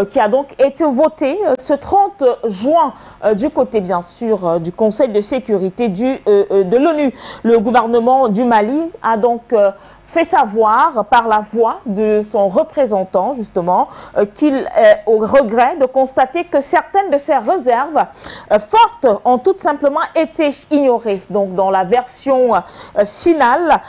qui a donc été voté ce 30 juin du côté bien sûr du Conseil de sécurité de l'ONU. Le gouvernement du Mali a donc fait savoir par la voix de son représentant justement qu'il est au regret de constater que certaines de ses réserves fortes ont tout simplement été ignorées. Donc dans la version finale,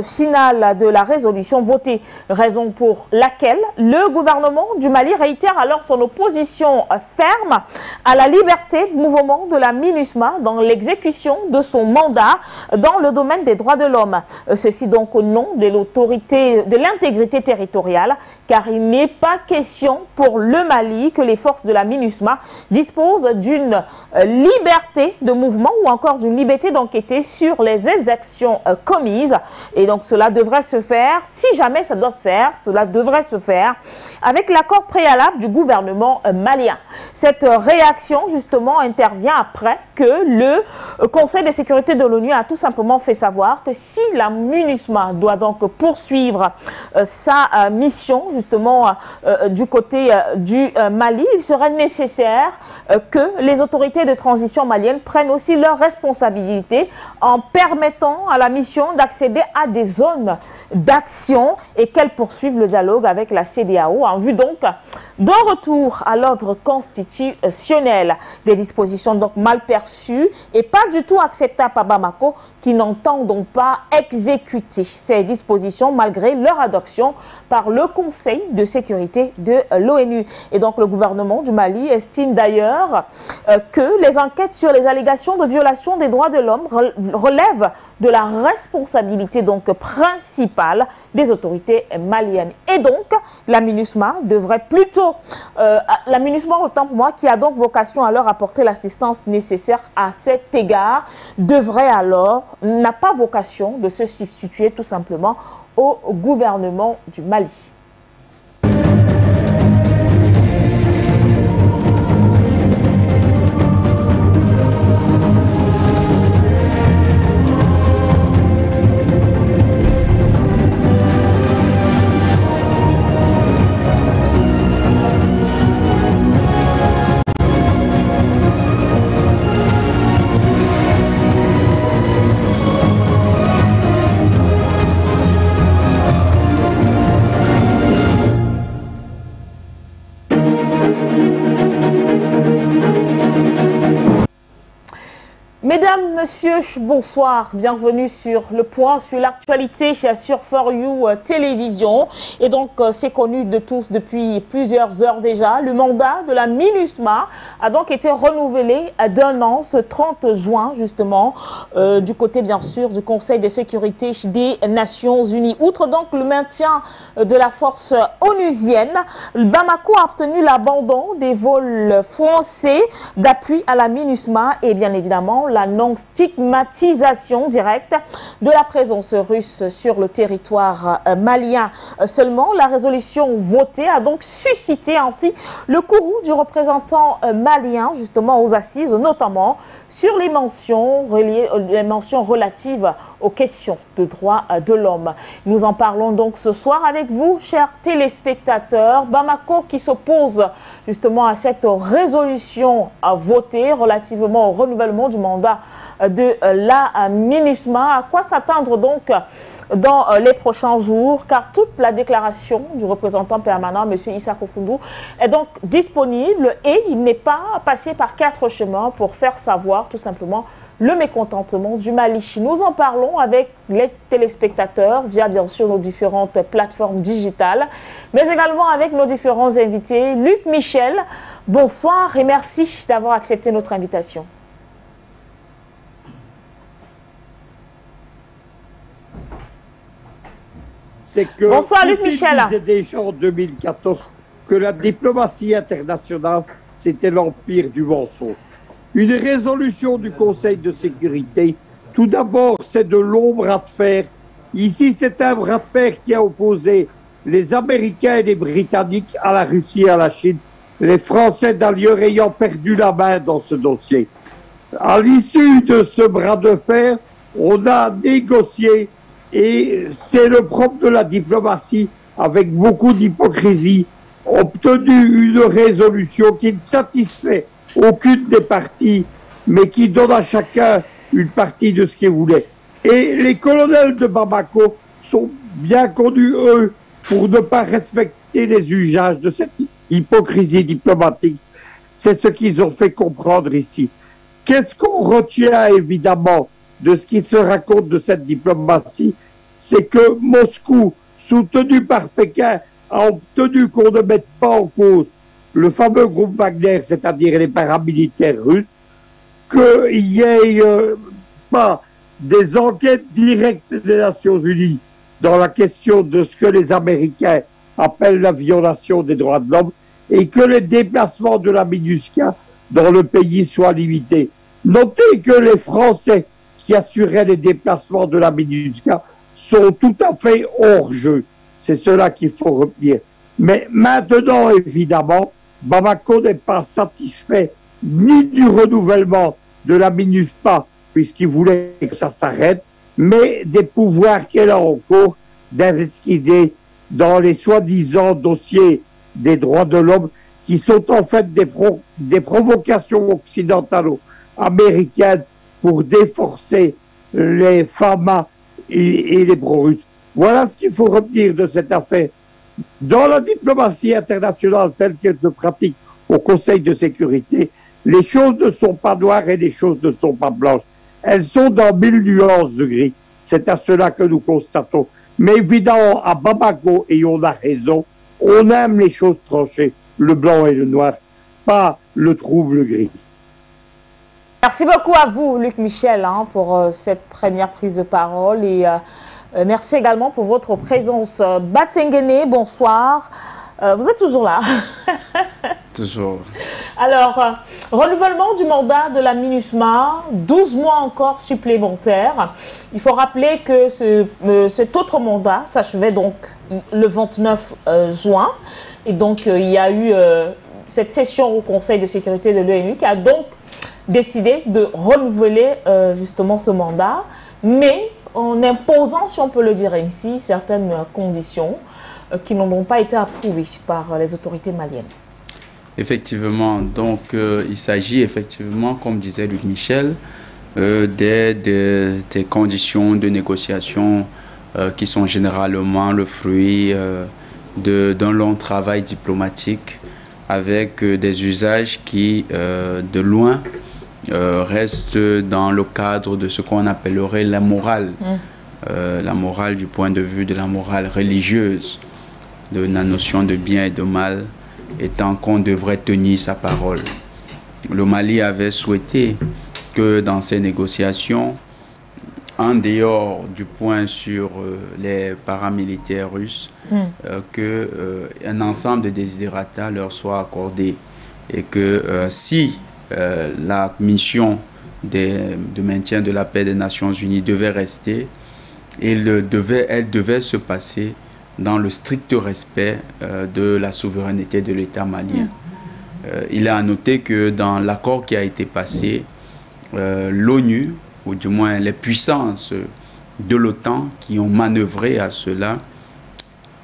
finale de la résolution votée, raison pour laquelle le gouvernement du Mali réitère alors son opposition ferme à la liberté de mouvement de la MINUSMA dans l'exécution de son mandat dans le domaine des droits de l'homme. Ceci donc au nom de l'autorité, de l'intégrité territoriale, car il n'est pas question pour le Mali que les forces de la MINUSMA disposent d'une liberté de mouvement ou encore d'une liberté d'enquêter sur les exactions commises. Et donc cela devrait se faire, si jamais ça doit se faire, cela devrait se faire avec l'accord préalable du gouvernement malien. Cette réaction justement intervient après que le Conseil de sécurité de l'ONU a tout simplement fait savoir que si la MINUSMA doit donc poursuivre sa mission justement du côté du Mali, il serait nécessaire que les autorités de transition maliennes prennent aussi leurs responsabilités en permettant à la mission d'accéder à des zones d'action et qu'elle poursuive le dialogue avec la CEDEAO en vue donc d'un retour à l'ordre constitutionnel. Des dispositions donc mal perçues et pas du tout acceptables à Bamako qui n'entendent donc pas exécuter ces dispositions malgré leur adoption par le Conseil de sécurité de l'ONU. Et donc le gouvernement du Mali estime d'ailleurs que les enquêtes sur les allégations de violation des droits de l'homme relèvent de la responsabilité donc principale des autorités maliennes. Et donc la MINUSMA devrait plutôt, la MINUSMA autant pour moi qui a donc vocation à leur apporter l'assistance nécessaire à cet égard, devrait alors, n'a pas vocation de se substituer tout simplement au gouvernement du Mali. Mesdames, Messieurs, bonsoir, bienvenue sur Le Point, sur l'actualité sur For You Télévision. Et donc, c'est connu de tous depuis plusieurs heures déjà. Le mandat de la MINUSMA a donc été renouvelé d'un an, ce 30 juin, justement, du côté, bien sûr, du Conseil de sécurité des Nations Unies. Outre donc le maintien de la force onusienne, Bamako a obtenu l'abandon des vols français d'appui à la MINUSMA et bien évidemment la non-stigmatisation directe de la présence russe sur le territoire malien. Seulement, la résolution votée a donc suscité ainsi le courroux du représentant malien justement aux assises, notamment sur les mentions relatives aux questions de droits de l'homme. Nous en parlons donc ce soir avec vous, chers téléspectateurs. Bamako qui s'oppose justement à cette résolution votée relativement au renouvellement du mandat de la MINUSMA. À quoi s'attendre donc dans les prochains jours, car toute la déclaration du représentant permanent, M. Issa Kofoundou, est donc disponible et il n'est pas passé par 4 chemins pour faire savoir tout simplement le mécontentement du Mali. Nous en parlons avec les téléspectateurs via bien sûr nos différentes plateformes digitales, mais également avec nos différents invités. Luc Michel, bonsoir et merci d'avoir accepté notre invitation. Bonsoir Luc Michel. C'était déjà en 2014 que la diplomatie internationale, c'était l'empire du mensonge. Une résolution du Conseil de sécurité, tout d'abord, c'est de longs bras de fer. Ici, c'est un bras de fer qui a opposé les Américains et les Britanniques à la Russie et à la Chine, les Français d'ailleurs ayant perdu la main dans ce dossier. À l'issue de ce bras de fer, on a négocié. Et c'est le propre de la diplomatie, avec beaucoup d'hypocrisie. obtenu une résolution qui ne satisfait aucune des parties, mais qui donne à chacun une partie de ce qu'il voulait. Et les colonels de Bamako sont bien connus, eux, pour ne pas respecter les usages de cette hypocrisie diplomatique. C'est ce qu'ils ont fait comprendre ici. Qu'est-ce qu'on retient évidemment de ce qui se raconte de cette diplomatie? C'est que Moscou, soutenu par Pékin, a obtenu qu'on ne mette pas en cause le fameux groupe Wagner, c'est-à-dire les paramilitaires russes, qu'il n'y ait pas des enquêtes directes des Nations Unies dans la question de ce que les Américains appellent la violation des droits de l'homme, et que les déplacements de la MINUSCA dans le pays soient limités. Notez que les Français qui assuraient les déplacements de la MINUSCA sont tout à fait hors jeu. C'est cela qu'il faut retenir. Mais maintenant, évidemment, Bamako n'est pas satisfait ni du renouvellement de la MINUSPA, puisqu'il voulait que ça s'arrête, mais des pouvoirs qu'elle a en cours d'investiguer dans les soi-disant dossiers des droits de l'homme, qui sont en fait des provocations occidentalo-américaines pour déforcer les FAMA et les pro-russes. Voilà ce qu'il faut retenir de cette affaire. Dans la diplomatie internationale telle qu'elle se pratique au Conseil de sécurité, les choses ne sont pas noires et les choses ne sont pas blanches. Elles sont dans 1000 nuances de gris. C'est à cela que nous constatons. Mais évidemment, à Bamako, et on a raison, on aime les choses tranchées, le blanc et le noir, pas le trouble gris. Merci beaucoup à vous, Luc Michel, pour cette première prise de parole. Et merci également pour votre présence. Batengene, bonsoir. Vous êtes toujours là? Toujours. Alors, renouvellement du mandat de la MINUSMA, 12 mois encore supplémentaires. Il faut rappeler que cet autre mandat s'achevait donc le 29 juin. Et donc, il y a eu cette session au Conseil de sécurité de l'ONU qui a donc décidé de renouveler justement ce mandat, mais en imposant, si on peut le dire ainsi, certaines conditions qui n'ont pas été approuvées par les autorités maliennes. Effectivement, donc il s'agit effectivement, comme disait Luc Michel, des conditions de négociation qui sont généralement le fruit d'un long travail diplomatique avec des usages qui, de loin, restent dans le cadre de ce qu'on appellerait la morale. La morale du point de vue de la morale religieuse, de la notion de bien et de mal, étant qu'on devrait tenir sa parole. Le Mali avait souhaité que dans ces négociations, en dehors du point sur les paramilitaires russes, un ensemble de desiderata leur soit accordé et que si la mission de maintien de la paix des Nations Unies devait rester, elle devait se passer dans le strict respect de la souveraineté de l'État malien. Il est à noter que dans l'accord qui a été passé, l'ONU, ou du moins les puissances de l'OTAN qui ont manœuvré à cela,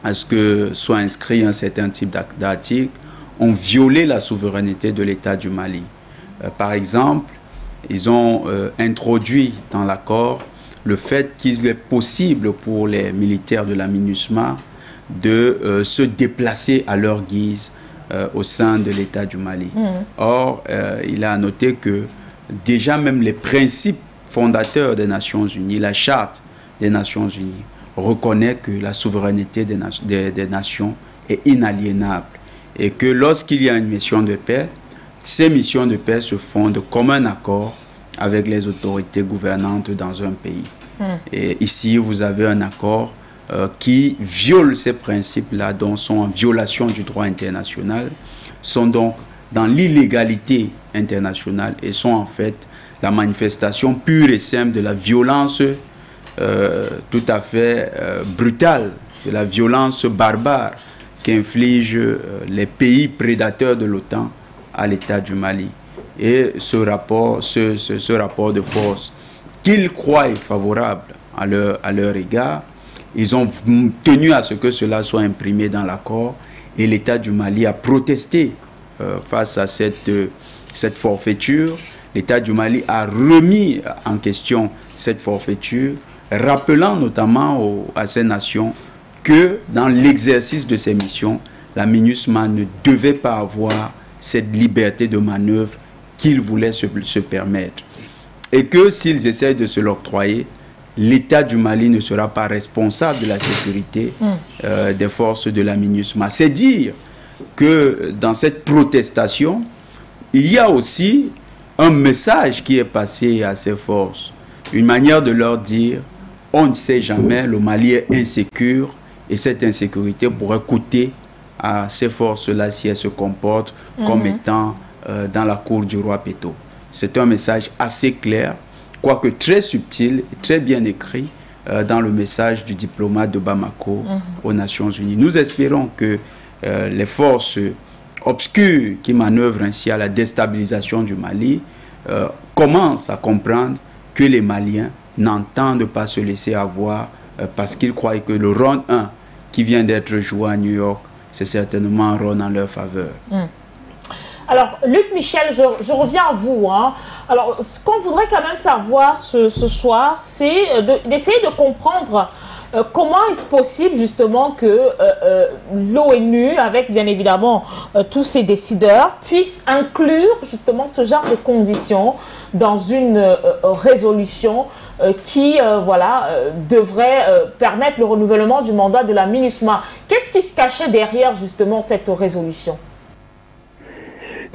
à ce que soit inscrit un certain type d'articles, ont violé la souveraineté de l'État du Mali. Par exemple, ils ont introduit dans l'accord le fait qu'il est possible pour les militaires de la MINUSMA de se déplacer à leur guise au sein de l'État du Mali. Or, il est à noter que déjà même les principes fondateurs des Nations Unies, la charte des Nations Unies, reconnaît que la souveraineté des nations est inaliénable et que lorsqu'il y a une mission de paix, ces missions de paix se font de commun accord avec les autorités gouvernantes dans un pays. Et ici, vous avez un accord qui viole ces principes-là, dont sont en violation du droit international, sont donc dans l'illégalité internationale et sont en fait la manifestation pure et simple de la violence tout à fait brutale, de la violence barbare qu'infligent les pays prédateurs de l'OTAN à l'État du Mali. Et ce rapport de force qu'ils croient favorable à leur égard, ils ont tenu à ce que cela soit imprimé dans l'accord et l'État du Mali a protesté face à cette forfaiture. L'État du Mali a remis en question cette forfaiture, rappelant notamment à ces nations que dans l'exercice de ces missions, la MINUSMA ne devait pas avoir cette liberté de manœuvre qu'ils voulaient se permettre. Et que s'ils essayent de se l'octroyer, l'État du Mali ne sera pas responsable de la sécurité des forces de la MINUSMA. C'est dire que dans cette protestation, il y a aussi un message qui est passé à ces forces. Une manière de leur dire, on ne sait jamais, le Mali est insécure et cette insécurité pourrait coûter à ces forces-là si elles se comportent comme étant dans la cour du roi Péto. C'est un message assez clair, quoique très subtil et très bien écrit dans le message du diplomate de Bamako aux Nations Unies. Nous espérons que les forces obscures qui manœuvrent ainsi à la déstabilisation du Mali commencent à comprendre que les Maliens n'entendent pas se laisser avoir parce qu'ils croient que le round 1 qui vient d'être joué à New York, c'est certainement un round en leur faveur. Alors, Luc Michel, je reviens à vous. Alors, ce qu'on voudrait quand même savoir ce soir, c'est d'essayer de comprendre comment est-ce possible justement que l'ONU, avec bien évidemment tous ses décideurs, puisse inclure justement ce genre de conditions dans une résolution qui devrait permettre le renouvellement du mandat de la MINUSMA. Qu'est-ce qui se cachait derrière justement cette résolution?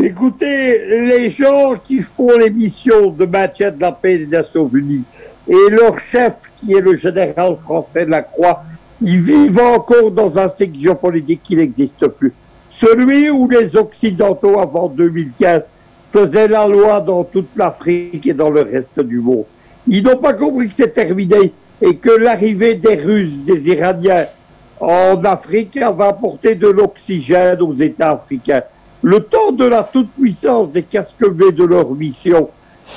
Écoutez, les gens qui font les missions de maintien de la paix des Nations Unies et leur chef, qui est le général français de la Croix, ils vivent encore dans un cycle géopolitique qui n'existe plus. Celui où les Occidentaux, avant 2015, faisaient la loi dans toute l'Afrique et dans le reste du monde. Ils n'ont pas compris que c'est terminé et que l'arrivée des Russes, des Iraniens en Afrique va apporter de l'oxygène aux États africains. Le temps de la toute-puissance des casquevés de leur mission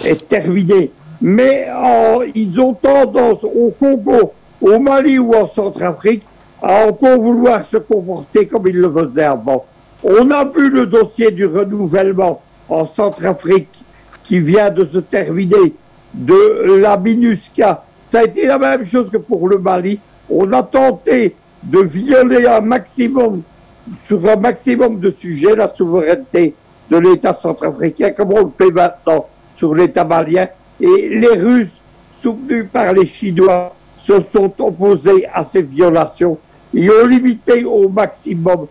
est terminé. Mais ils ont tendance au Congo, au Mali ou en Centrafrique à encore vouloir se comporter comme ils le faisaient avant. On a vu le dossier du renouvellement en Centrafrique qui vient de se terminer de la MINUSCA. Ça a été la même chose que pour le Mali. On a tenté de violer sur un maximum de sujets la souveraineté de l'État centrafricain, comme on le fait maintenant sur l'État malien. Et les Russes, soutenus par les Chinois, se sont opposés à ces violations et ont limité au maximum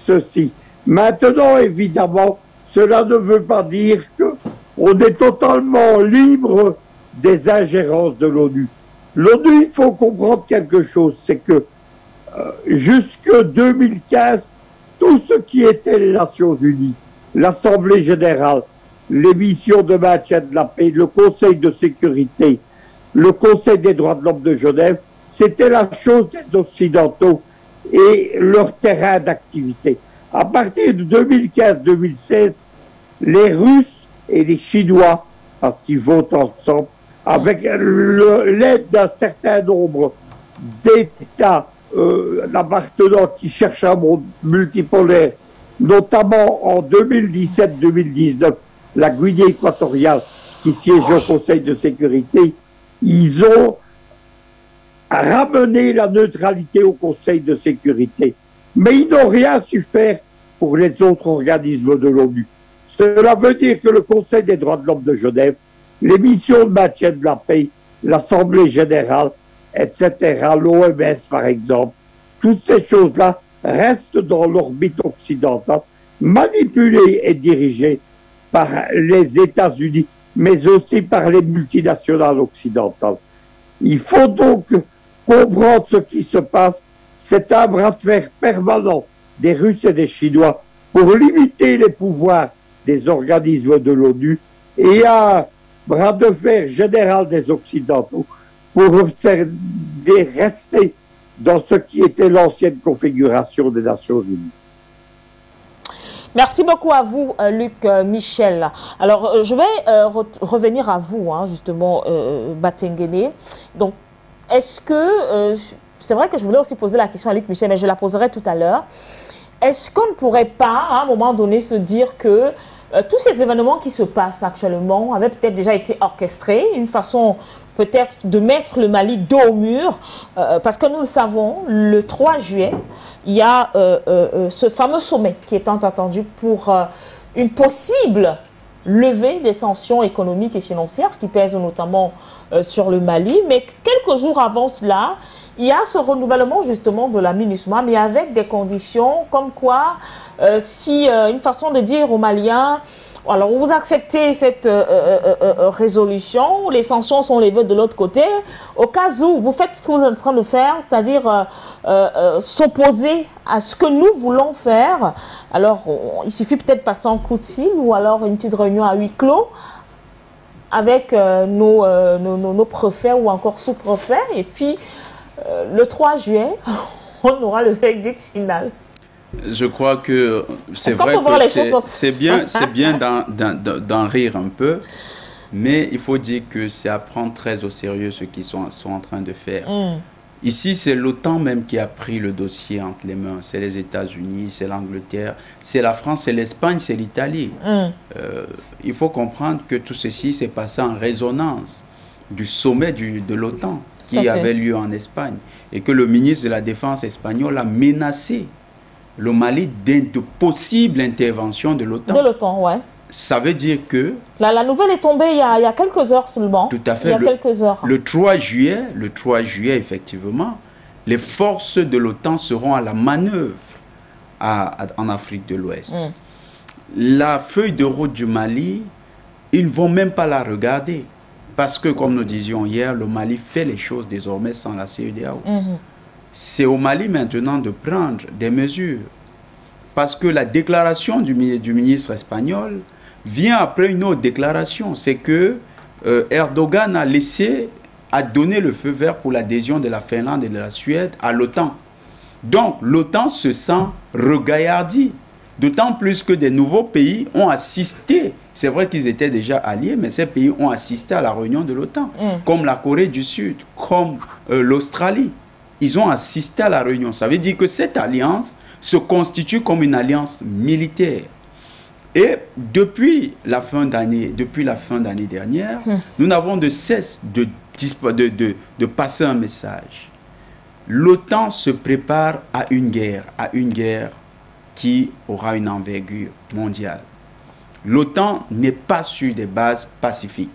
ceci. Maintenant, évidemment, cela ne veut pas dire qu'on est totalement libre des ingérences de l'ONU. L'ONU, il faut comprendre quelque chose, c'est que jusque 2015, tout ce qui était les Nations Unies, l'Assemblée générale, les missions de maintien de la paix, le Conseil de sécurité, le Conseil des droits de l'homme de Genève, c'était la chose des Occidentaux et leur terrain d'activité. À partir de 2015-2016, les Russes et les Chinois, parce qu'ils votent ensemble, avec l'aide d'un certain nombre d'États appartenant qui cherchent un monde multipolaire, notamment en 2017-2019, la Guinée équatoriale qui siège au Conseil de sécurité, ils ont ramené la neutralité au Conseil de sécurité. Mais ils n'ont rien su faire pour les autres organismes de l'ONU. Cela veut dire que le Conseil des droits de l'homme de Genève, les missions de maintien de la paix, l'Assemblée générale, etc., l'OMS par exemple, toutes ces choses-là restent dans l'orbite occidentale, manipulées et dirigées par les États-Unis, mais aussi par les multinationales occidentales. Il faut donc comprendre ce qui se passe. C'est un bras de fer permanent des Russes et des Chinois pour limiter les pouvoirs des organismes de l'ONU et un bras de fer général des Occidentaux pour rester dans ce qui était l'ancienne configuration des Nations Unies. Merci beaucoup à vous, Luc Michel. Alors, je vais revenir à vous, justement, Batengene. Donc, est-ce que... c'est vrai que je voulais aussi poser la question à Luc Michel, mais je la poserai tout à l'heure. est-ce qu'on ne pourrait pas, à un moment donné, se dire que tous ces événements qui se passent actuellement avaient peut-être déjà été orchestrés, une façon peut-être de mettre le Mali dos au mur, parce que nous le savons, le 3 juillet, il y a ce fameux sommet qui est tant attendu pour une possible levée des sanctions économiques et financières qui pèsent notamment sur le Mali. Mais quelques jours avant cela, il y a ce renouvellement justement de la MINUSMA, mais avec des conditions comme quoi, une façon de dire aux Maliens, alors vous acceptez cette résolution, les sanctions sont levées de l'autre côté, au cas où vous faites ce que vous êtes en train de faire, c'est-à-dire s'opposer à ce que nous voulons faire, alors il suffit peut-être de passer un coup de fil ou alors une petite réunion à huis clos avec nos préfets ou encore sous-préfets, et puis le 3 juillet, on aura le verdict final. Je crois que c'est vrai que c'est bien d'en rire un peu, mais il faut dire que c'est à prendre très au sérieux ce qu'ils sont en train de faire. Ici, c'est l'OTAN même qui a pris le dossier entre les mains. C'est les États-Unis, c'est l'Angleterre, c'est la France, c'est l'Espagne, c'est l'Italie. Il faut comprendre que tout ceci s'est passé en résonance du sommet de l'OTAN qui avait lieu en Espagne et que le ministre de la Défense espagnol a menacé le Mali de possibles interventions de l'OTAN. De l'OTAN, ouais. Ça veut dire que... La nouvelle est tombée il y a quelques heures seulement. Tout à fait. Il y a quelques heures. Le 3 juillet, effectivement, les forces de l'OTAN seront à la manœuvre en Afrique de l'Ouest. La feuille de route du Mali, ils ne vont même pas la regarder. Parce que, comme nous disions hier, le Mali fait les choses désormais sans la CEDEAO. C'est au Mali maintenant de prendre des mesures. Parce que la déclaration du ministre espagnol vient après une autre déclaration. C'est que Erdogan a donné le feu vert pour l'adhésion de la Finlande et de la Suède à l'OTAN. Donc l'OTAN se sent regaillardi. D'autant plus que des nouveaux pays ont assisté. C'est vrai qu'ils étaient déjà alliés, mais ces pays ont assisté à la réunion de l'OTAN. Comme la Corée du Sud, comme l'Australie. Ils ont assisté à la réunion. Ça veut dire que cette alliance se constitue comme une alliance militaire. Et depuis la fin d'année dernière, nous n'avons de cesse de passer un message. L'OTAN se prépare à une guerre qui aura une envergure mondiale. L'OTAN n'est pas sur des bases pacifiques.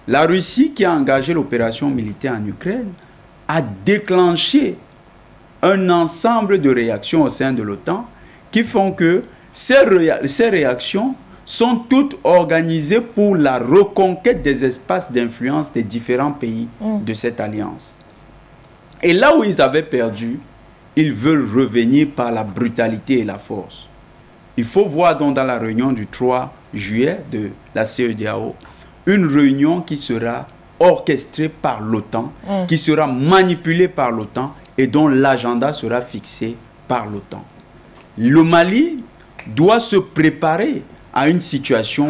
La Russie, qui a engagé l'opération militaire en Ukraine, a déclenché un ensemble de réactions au sein de l'OTAN qui font que ces réactions sont toutes organisées pour la reconquête des espaces d'influence des différents pays de cette alliance. Et là où ils avaient perdu, ils veulent revenir par la brutalité et la force. Il faut voir donc dans la réunion du 3 juillet de la CEDEAO, une réunion qui sera orchestrée par l'OTAN, qui sera manipulée par l'OTAN et dont l'agenda sera fixé par l'OTAN. Le Mali doit se préparer à une situation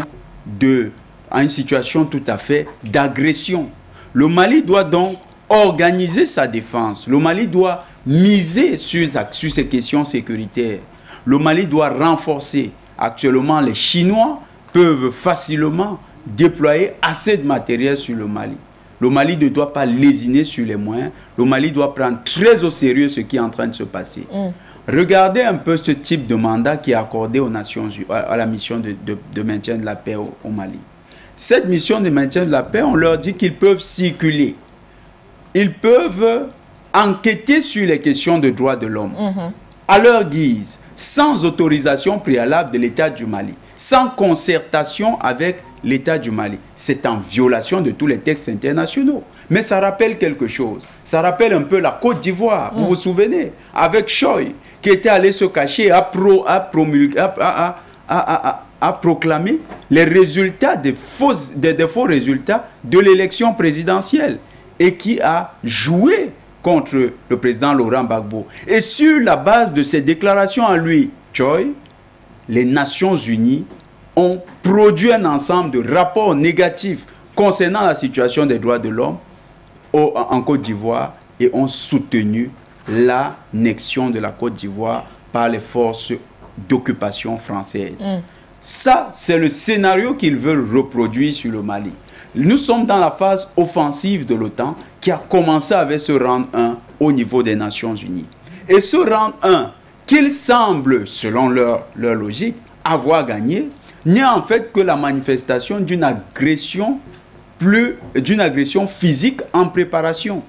tout à fait d'agression. Le Mali doit donc organiser sa défense. Le Mali doit miser sur ces questions sécuritaires. Le Mali doit renforcer. Actuellement, les Chinois peuvent facilement déployer assez de matériel sur le Mali. Le Mali ne doit pas lésiner sur les moyens. Le Mali doit prendre très au sérieux ce qui est en train de se passer. Regardez un peu ce type de mandat qui est accordé aux Nations Unies, à la mission de maintien de la paix au Mali. Cette mission de maintien de la paix, on leur dit qu'ils peuvent circuler. Ils peuvent enquêter sur les questions de droits de l'homme, à leur guise, sans autorisation préalable de l'État du Mali, sans concertation avec l'État du Mali. C'est en violation de tous les textes internationaux. Mais ça rappelle quelque chose. Ça rappelle un peu la Côte d'Ivoire. Vous vous souvenez? Avec Choi, qui était allé se cacher, a proclamé les résultats des faux résultats de l'élection présidentielle et qui a joué contre le président Laurent Gbagbo. Et sur la base de ces déclarations à lui, Choi, les Nations Unies ont produit un ensemble de rapports négatifs concernant la situation des droits de l'homme en Côte d'Ivoire et ont soutenu l'annexion de la Côte d'Ivoire par les forces d'occupation françaises. Ça, c'est le scénario qu'ils veulent reproduire sur le Mali. Nous sommes dans la phase offensive de l'OTAN qui a commencé avec ce rang 1 au niveau des Nations Unies. Et ce rang 1, qu'ils semblent, selon leur logique, avoir gagné, n'est en fait que la manifestation d'une agression physique en préparation.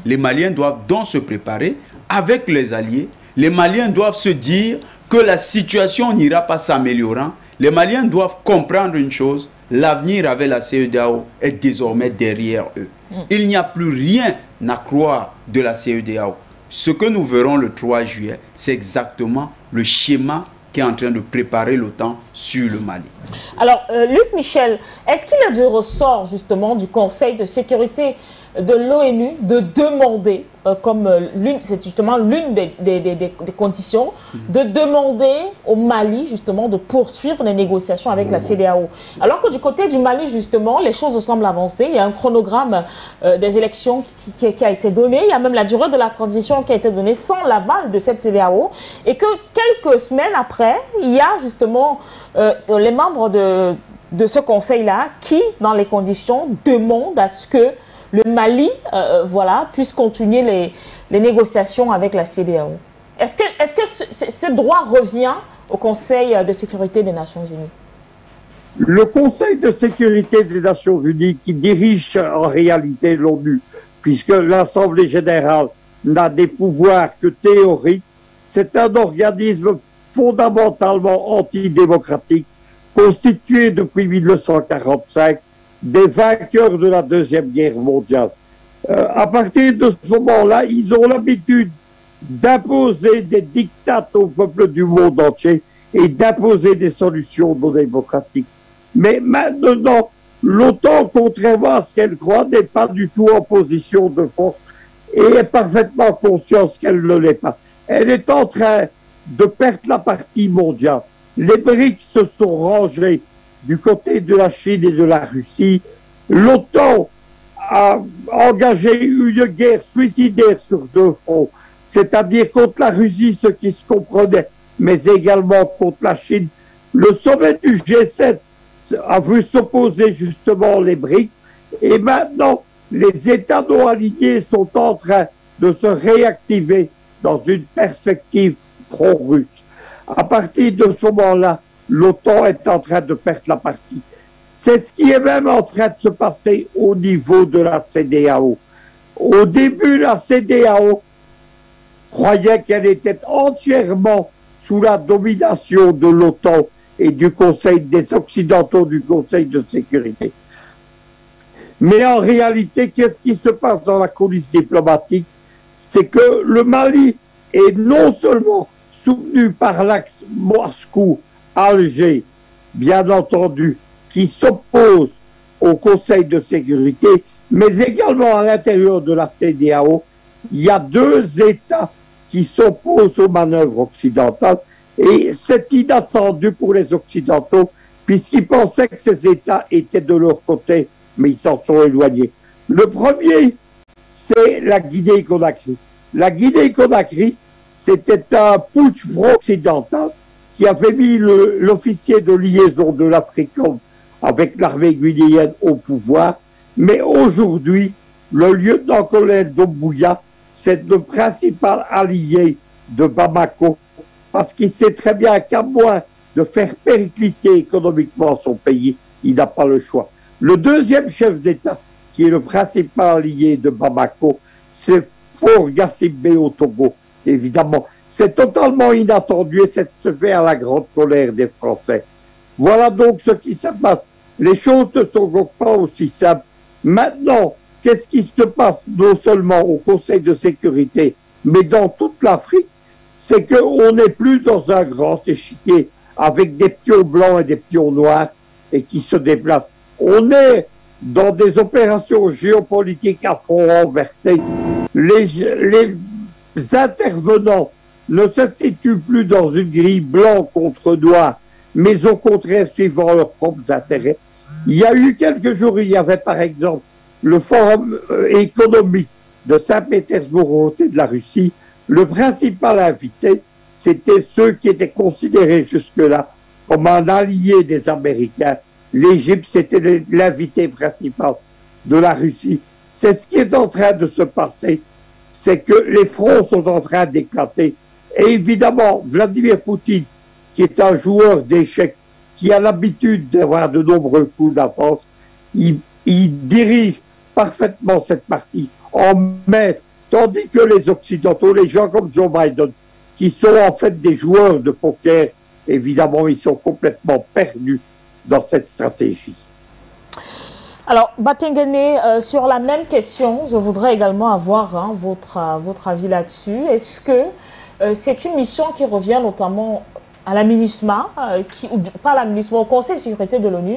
Les Maliens doivent donc se préparer avec les alliés. Les Maliens doivent se dire que la situation n'ira pas s'améliorant. Les Maliens doivent comprendre une chose, l'avenir avec la CEDEAO est désormais derrière eux. Il n'y a plus rien à croire de la CEDEAO. Ce que nous verrons le 3 juillet, c'est exactement le schéma qui est en train de préparer l'OTAN sur le Mali. Alors, Luc Michel, est-ce qu'il est du ressort justement du Conseil de sécurité de l'ONU de demander, c'est justement l'une des conditions, de demander au Mali justement de poursuivre les négociations avec la CEDEAO? Alors que du côté du Mali justement, les choses semblent avancer. Il y a un chronogramme des élections qui a été donné. Il y a même la durée de la transition qui a été donnée sans l'aval de cette CEDEAO. Et que quelques semaines après, il y a justement les membres de ce conseil-là qui, dans les conditions, demandent à ce que le Mali puisse continuer les négociations avec la CEDEAO. Est-ce que ce droit revient au Conseil de sécurité des Nations Unies? Le Conseil de sécurité des Nations Unies, qui dirige en réalité l'ONU, puisque l'Assemblée générale n'a des pouvoirs que théoriques, c'est un organisme fondamentalement antidémocratique, constitué depuis 1945 des vainqueurs de la Deuxième Guerre mondiale. À partir de ce moment-là, ils ont l'habitude d'imposer des dictats au peuple du monde entier et d'imposer des solutions non démocratiques. Mais maintenant, l'OTAN, contrairement à ce qu'elle croit, n'est pas du tout en position de force et est parfaitement consciente qu'elle ne l'est pas. Elle est en train de perdre la partie mondiale. Les BRICS se sont rangés du côté de la Chine et de la Russie. L'OTAN a engagé une guerre suicidaire sur deux fronts, c'est-à-dire contre la Russie, ce qui se comprenait, mais également contre la Chine. Le sommet du G7 a vu s'opposer justement les BRICS, et maintenant les États non alignés sont en train de se réactiver dans une perspective pro-russe. À partir de ce moment-là, l'OTAN est en train de perdre la partie. C'est ce qui est même en train de se passer au niveau de la CEDEAO. Au début, la CEDEAO croyait qu'elle était entièrement sous la domination de l'OTAN et du Conseil des Occidentaux, du Conseil de sécurité. Mais en réalité, qu'est-ce qui se passe dans la coulisse diplomatique? C'est que le Mali est non seulement soutenu par l'axe Moscou-Alger, bien entendu, qui s'oppose au Conseil de sécurité, mais également à l'intérieur de la CEDEAO, il y a deux États qui s'opposent aux manœuvres occidentales, et c'est inattendu pour les Occidentaux, puisqu'ils pensaient que ces États étaient de leur côté, mais ils s'en sont éloignés. Le premier, c'est la Guinée-Conakry. La Guinée-Conakry, c'était un putsch pro-occidental qui avait mis l'officier de liaison de l'Africom avec l'armée guinéenne au pouvoir. Mais aujourd'hui, le lieutenant-colonel Doumbouya, c'est le principal allié de Bamako, parce qu'il sait très bien qu'à moins de faire péricliter économiquement son pays, il n'a pas le choix. Le deuxième chef d'État, qui est le principal allié de Bamako, c'est Faure Gnassingbé au Togo, évidemment. C'est totalement inattendu et c'est se fait à la grande colère des Français. Voilà donc ce qui se passe. Les choses ne sont donc pas aussi simples. Maintenant, qu'est-ce qui se passe non seulement au Conseil de sécurité, mais dans toute l'Afrique? C'est qu'on n'est plus dans un grand échiquier avec des pions blancs et des pions noirs et qui se déplacent. On est dans des opérations géopolitiques à fond renversé. Les intervenants ne se situent plus dans une grille blanc contre noir, mais au contraire suivant leurs propres intérêts. Il y a eu quelques jours, il y avait par exemple le forum économique de Saint-Pétersbourg au côté de la Russie. Le principal invité, c'était ceux qui étaient considérés jusque-là comme un allié des Américains. L'Égypte, c'était l'invité principal de la Russie. C'est ce qui est en train de se passer. C'est que les fronts sont en train d'éclater. Et évidemment, Vladimir Poutine, qui est un joueur d'échecs, qui a l'habitude d'avoir de nombreux coups d'avance, il dirige parfaitement cette partie en maître, tandis que les Occidentaux, les gens comme Joe Biden, qui sont en fait des joueurs de poker, évidemment, ils sont complètement perdus dans cette stratégie. Alors, Batengene, sur la même question, je voudrais également avoir votre avis là-dessus. Est-ce que c'est une mission qui revient notamment à la MINUSMA, pas à la MINUSMA, au Conseil de sécurité de l'ONU,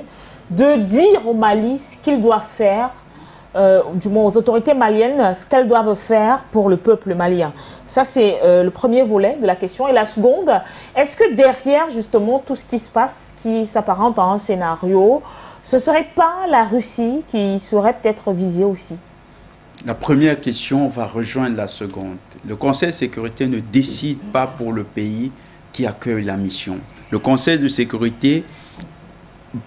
de dire au Mali ce qu'il doit faire, du moins aux autorités maliennes, ce qu'elles doivent faire pour le peuple malien? Ça, c'est le premier volet de la question. Et la seconde, est-ce que derrière, justement, tout ce qui se passe, qui s'apparente à un scénario, ce ne serait pas la Russie qui serait peut-être visée aussi? La première question va rejoindre la seconde. Le Conseil de sécurité ne décide pas pour le pays qui accueille la mission. Le Conseil de sécurité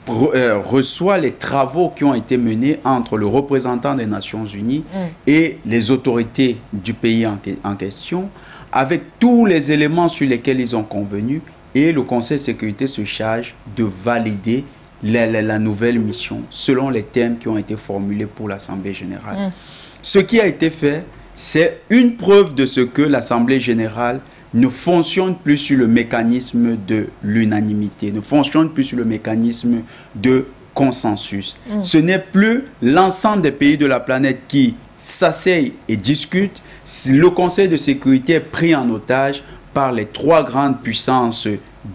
reçoit les travaux qui ont été menés entre le représentant des Nations Unies et les autorités du pays en question, avec tous les éléments sur lesquels ils ont convenu, et le Conseil de sécurité se charge de valider la nouvelle mission selon les thèmes qui ont été formulés pour l'Assemblée générale. Ce qui a été fait, c'est une preuve de ce que l'Assemblée générale ne fonctionne plus sur le mécanisme de l'unanimité, ne fonctionne plus sur le mécanisme de consensus. Ce n'est plus l'ensemble des pays de la planète qui s'asseyent et discutent. Le Conseil de sécurité est pris en otage par les trois grandes puissances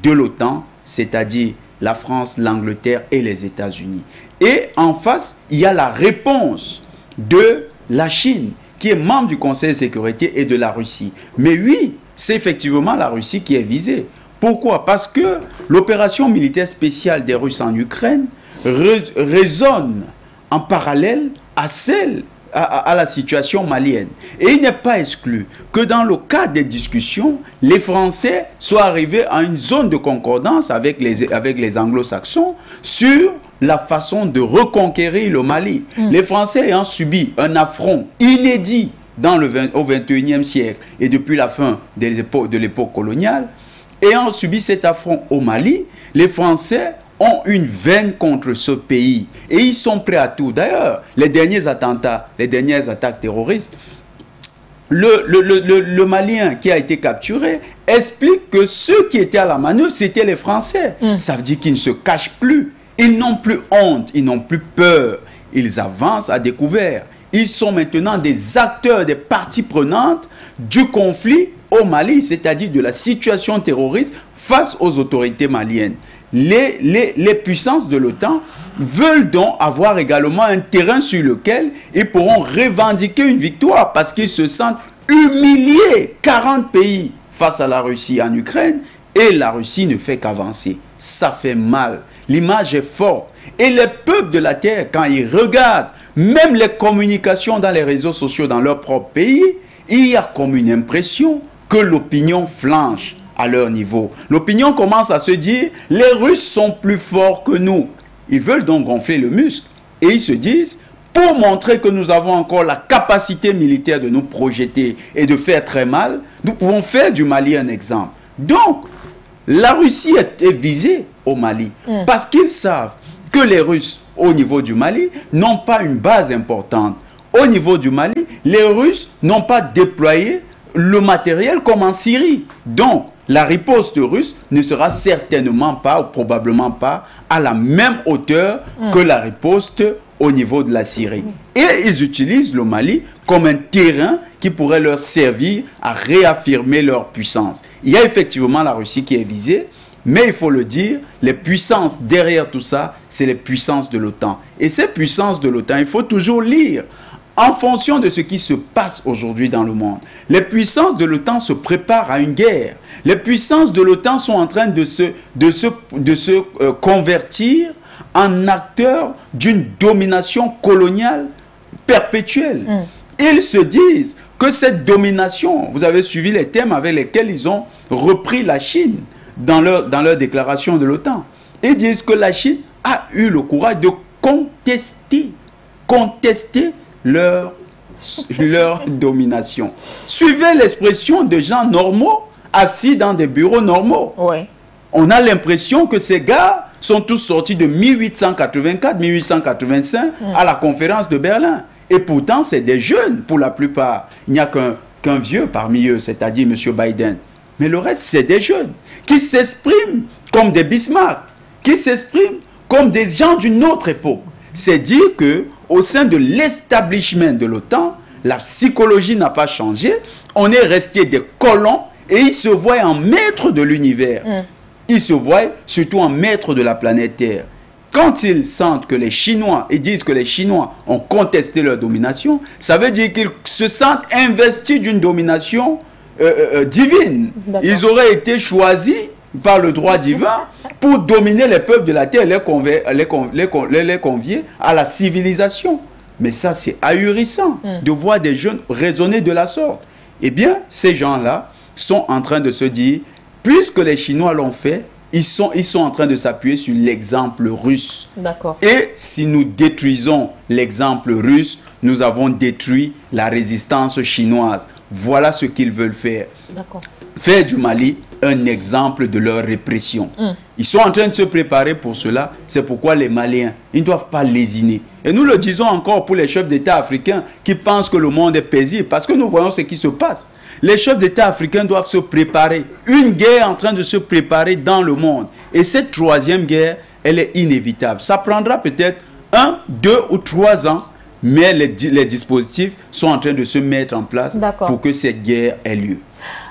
de l'OTAN, c'est-à-dire la France, l'Angleterre et les États-Unis. Et en face, il y a la réponse de la Chine, qui est membre du Conseil de sécurité, et de la Russie. Mais oui, c'est effectivement la Russie qui est visée. Pourquoi? Parce que l'opération militaire spéciale des Russes en Ukraine résonne en parallèle à celle à la situation malienne. Et il n'est pas exclu que dans le cadre des discussions, les Français soient arrivés à une zone de concordance avec les Anglo-Saxons sur la façon de reconquérir le Mali. Les Français ayant subi un affront inédit au XXIe siècle et depuis la fin de l'époque coloniale, ayant subi cet affront au Mali, les Français ont une veine contre ce pays et ils sont prêts à tout. D'ailleurs, les dernières attaques terroristes, le Malien qui a été capturé explique que ceux qui étaient à la manœuvre, c'était les Français. Ça veut dire qu'ils ne se cachent plus. Ils n'ont plus honte, ils n'ont plus peur. Ils avancent à découvert. Ils sont maintenant des acteurs, des parties prenantes du conflit au Mali, c'est-à-dire de la situation terroriste face aux autorités maliennes. Les puissances de l'OTAN veulent donc avoir également un terrain sur lequel ils pourront revendiquer une victoire parce qu'ils se sentent humiliés. 40 pays face à la Russie en Ukraine et la Russie ne fait qu'avancer. Ça fait mal. L'image est forte. Et les peuples de la terre, quand ils regardent même les communications dans les réseaux sociaux dans leur propre pays, il y a comme une impression que l'opinion flanche à leur niveau. L'opinion commence à se dire, les Russes sont plus forts que nous. Ils veulent donc gonfler le muscle. Et ils se disent, pour montrer que nous avons encore la capacité militaire de nous projeter et de faire très mal, nous pouvons faire du Mali un exemple. Donc, la Russie est visée au Mali parce qu'ils savent que les Russes, au niveau du Mali, n'ont pas une base importante. Au niveau du Mali, les Russes n'ont pas déployé le matériel comme en Syrie. Donc, la riposte russe ne sera certainement pas, ou probablement pas, à la même hauteur que la riposte au niveau de la Syrie. Et ils utilisent le Mali comme un terrain qui pourrait leur servir à réaffirmer leur puissance. Il y a effectivement la Russie qui est visée, mais il faut le dire, les puissances derrière tout ça, c'est les puissances de l'OTAN. Et ces puissances de l'OTAN, il faut toujours lire en fonction de ce qui se passe aujourd'hui dans le monde. Les puissances de l'OTAN se préparent à une guerre. Les puissances de l'OTAN sont en train de se convertir en acteurs d'une domination coloniale perpétuelle. Ils se disent que cette domination, vous avez suivi les thèmes avec lesquels ils ont repris la Chine dans leur déclaration de l'OTAN. Ils disent que la Chine a eu le courage de contester leur domination. Suivez l'expression de gens normaux assis dans des bureaux normaux. Oui. On a l'impression que ces gars sont tous sortis de 1884, 1885 à la conférence de Berlin. Et pourtant, c'est des jeunes pour la plupart. Il n'y a qu'un vieux parmi eux, c'est-à-dire M. Biden. Mais le reste, c'est des jeunes qui s'expriment comme des Bismarck, qui s'expriment comme des gens d'une autre époque. C'est dire que au sein de l'établissement de l'OTAN, la psychologie n'a pas changé. On est resté des colons et ils se voient en maître de l'univers. Ils se voient surtout en maître de la planète Terre. Quand ils sentent que les Chinois, ils disent que les Chinois ont contesté leur domination, ça veut dire qu'ils se sentent investis d'une domination divine. Ils auraient été choisis par le droit divin pour dominer les peuples de la terre et les convier à la civilisation. Mais ça, c'est ahurissant de voir des jeunes raisonner de la sorte. Eh bien, ces gens-là sont en train de se dire, puisque les Chinois l'ont fait, ils sont en train de s'appuyer sur l'exemple russe. D'accord. Et si nous détruisons l'exemple russe, nous avons détruit la résistance chinoise. Voilà ce qu'ils veulent faire. D'accord. Faire du Mali un exemple de leur répression. Ils sont en train de se préparer pour cela. C'est pourquoi les Maliens, ils ne doivent pas lésiner. Et nous le disons encore pour les chefs d'État africains qui pensent que le monde est paisible, parce que nous voyons ce qui se passe. Les chefs d'État africains doivent se préparer. Une guerre est en train de se préparer dans le monde. Et cette troisième guerre, elle est inévitable. Ça prendra peut-être 1, 2 ou 3 ans, mais les dispositifs sont en train de se mettre en place pour que cette guerre ait lieu.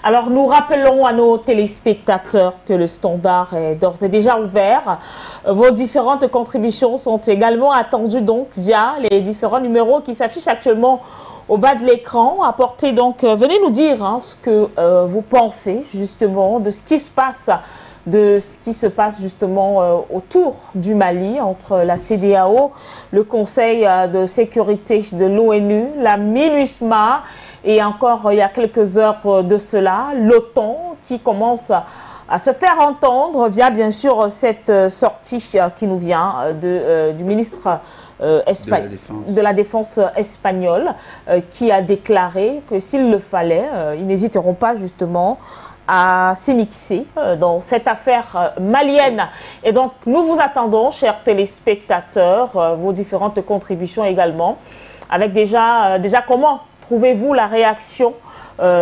Alors, nous rappelons à nos téléspectateurs que le standard est d'ores et déjà ouvert. Vos différentes contributions sont également attendues donc via les différents numéros qui s'affichent actuellement au bas de l'écran. Apportez donc, venez nous dire ce que vous pensez justement de ce qui se passe justement autour du Mali, entre la CEDEAO, le Conseil de sécurité de l'ONU, la MINUSMA et encore il y a quelques heures de cela, l'OTAN qui commence à se faire entendre via bien sûr cette sortie qui nous vient du ministre de la Défense espagnole qui a déclaré que s'il le fallait, ils n'hésiteront pas justement à s'immiscer dans cette affaire malienne. Et donc, nous vous attendons, chers téléspectateurs, vos différentes contributions également. Avec déjà comment trouvez-vous la réaction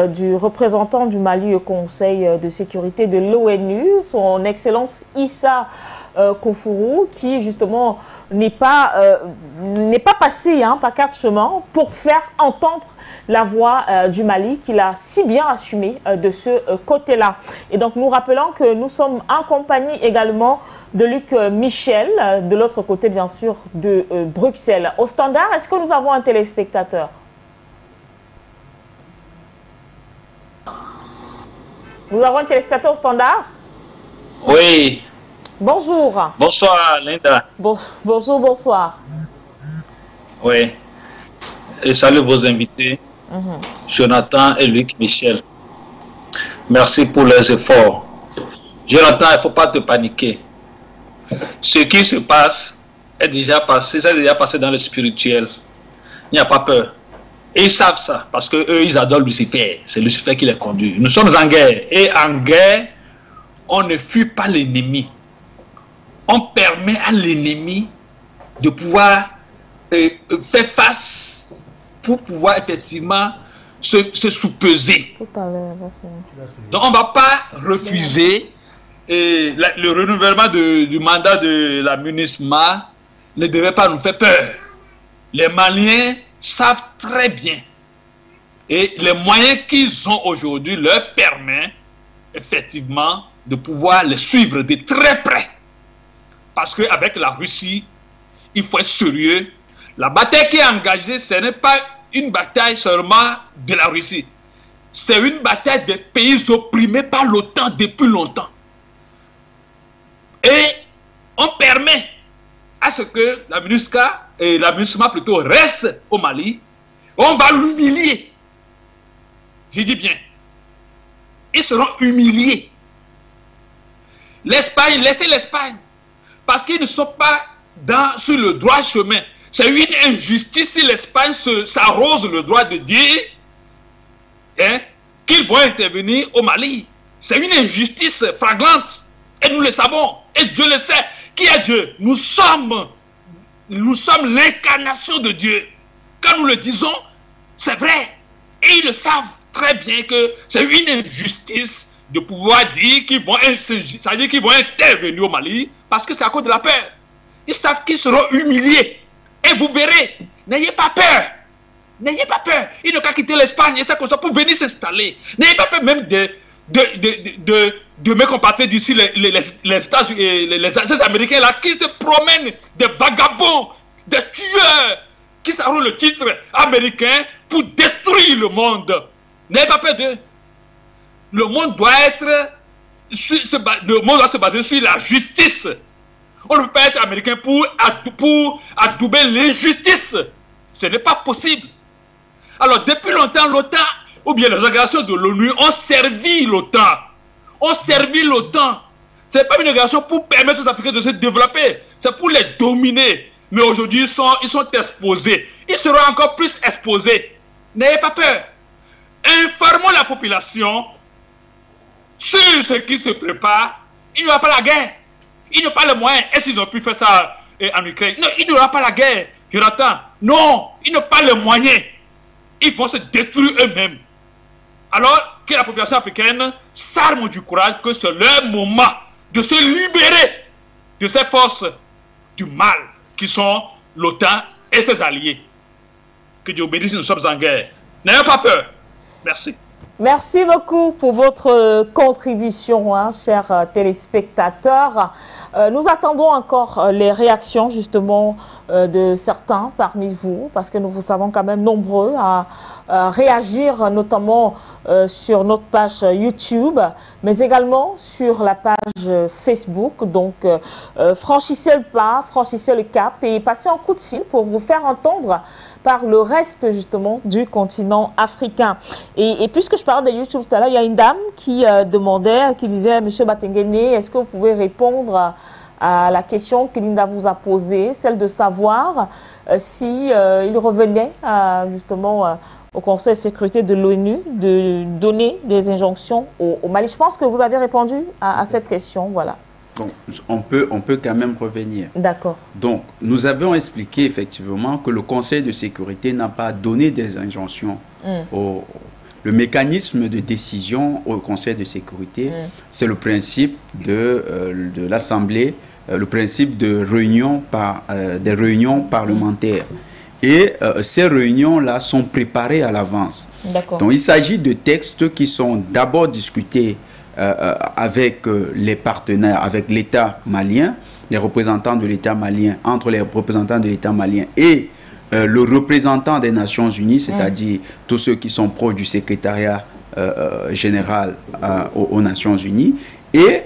du représentant du Mali au Conseil de sécurité de l'ONU, son Excellence Issa Koufourou, qui justement n'est pas passé par 4 chemins pour faire entendre la voix du Mali qu'il a si bien assumé de ce côté-là. Et donc nous rappelons que nous sommes en compagnie également de Luc Michel, de l'autre côté bien sûr de Bruxelles. Au standard, est-ce que nous avons un téléspectateur? Nous avons un téléspectateur au standard? Oui. Bonjour. Bonsoir, Linda. Bonjour, bonsoir. Oui. Et salut vos invités, Jonathan et Luc Michel. Merci pour les efforts. Jonathan, il ne faut pas te paniquer. Ce qui se passe est déjà passé, ça est déjà passé dans le spirituel. Il n'y a pas peur. Et ils savent ça, parce qu'eux, ils adorent Lucifer. C'est Lucifer qui les conduit. Nous sommes en guerre. Et en guerre, on ne fuit pas l'ennemi. On permet à l'ennemi de pouvoir faire face pour pouvoir effectivement se sous-peser. Donc on ne va pas refuser le renouvellement du mandat de la MINUSMA ne devait pas nous faire peur. Les Maliens savent très bien et les moyens qu'ils ont aujourd'hui leur permettent effectivement de pouvoir les suivre de très près. Parce qu'avec la Russie, il faut être sérieux. La bataille qui est engagée, ce n'est pas une bataille seulement de la Russie. C'est une bataille des pays opprimés par l'OTAN depuis longtemps. Et on permet à ce que la MINUSMA plutôt reste au Mali. On va l'humilier. je dis bien, ils seront humiliés. L'Espagne, laissez l'Espagne, parce qu'ils ne sont pas sur le droit chemin. C'est une injustice si l'Espagne s'arrose le droit de dire qu'ils vont intervenir au Mali. C'est une injustice flagrante. Et nous le savons. Et Dieu le sait. Qui est Dieu? Nous sommes l'incarnation de Dieu. Quand nous le disons, c'est vrai. Et ils le savent très bien que c'est une injustice de pouvoir dire qu'ils vont intervenir au Mali parce que c'est à cause de la peur. Ils savent qu'ils seront humiliés. Et vous verrez, n'ayez pas peur. N'ayez pas peur. Ils n'ont qu'à quitter l'Espagne et ça comme ça pour venir s'installer. N'ayez pas peur même de mes compatriotes d'ici, les Américains là, qui se promènent, des vagabonds, des tueurs, qui s'arrogent le titre américain pour détruire le monde. N'ayez pas peur d'eux. Le monde doit se baser sur la justice. On ne peut pas être américain pour adouber l'injustice. Ce n'est pas possible. Alors, depuis longtemps, l'OTAN, ou bien les organisations de l'ONU, ont servi l'OTAN. Ce n'est pas une organisation pour permettre aux Africains de se développer. C'est pour les dominer. Mais aujourd'hui, ils sont exposés. Ils seront encore plus exposés. N'ayez pas peur. Informons la population sur ce qui se prépare. Il n'y aura pas la guerre. Ils n'ont pas les moyens. Est-ce qu'ils ont pu faire ça en Ukraine? Non, il n'y aura pas la guerre, Jonathan. Non, ils n'ont pas les moyens. Ils vont se détruire eux-mêmes. Alors que la population africaine s'arme du courage, que c'est leur moment de se libérer de ces forces du mal qui sont l'OTAN et ses alliés. Que Dieu bénisse, nous sommes en guerre. N'ayez pas peur. Merci. Merci beaucoup pour votre contribution, chers téléspectateurs. Nous attendons encore les réactions justement de certains parmi vous, parce que nous vous savons quand même nombreux à réagir, notamment sur notre page YouTube, mais également sur la page Facebook. Donc, franchissez le pas, franchissez le cap et passez un coup de fil pour vous faire entendre par le reste justement du continent africain. Et puisque je parlais de YouTube tout à l'heure, il y a une dame qui demandait, qui disait, Monsieur Batengene, est-ce que vous pouvez répondre à la question que Linda vous a posée, celle de savoir si il revenait justement au Conseil de sécurité de l'ONU de donner des injonctions au Mali. Je pense que vous avez répondu à cette question, voilà. Donc, on peut quand même revenir. D'accord. Donc, nous avons expliqué effectivement que le Conseil de sécurité n'a pas donné des injonctions. Le mécanisme de décision au Conseil de sécurité, c'est le principe de l'Assemblée, le principe de des réunions parlementaires. Et ces réunions-là sont préparées à l'avance. Donc, il s'agit de textes qui sont d'abord discutés avec les partenaires, avec l'État malien, les représentants de l'État malien, entre les représentants de l'État malien et le représentant des Nations Unies, c'est-à-dire tous ceux qui sont proches du secrétariat général aux Nations Unies. Et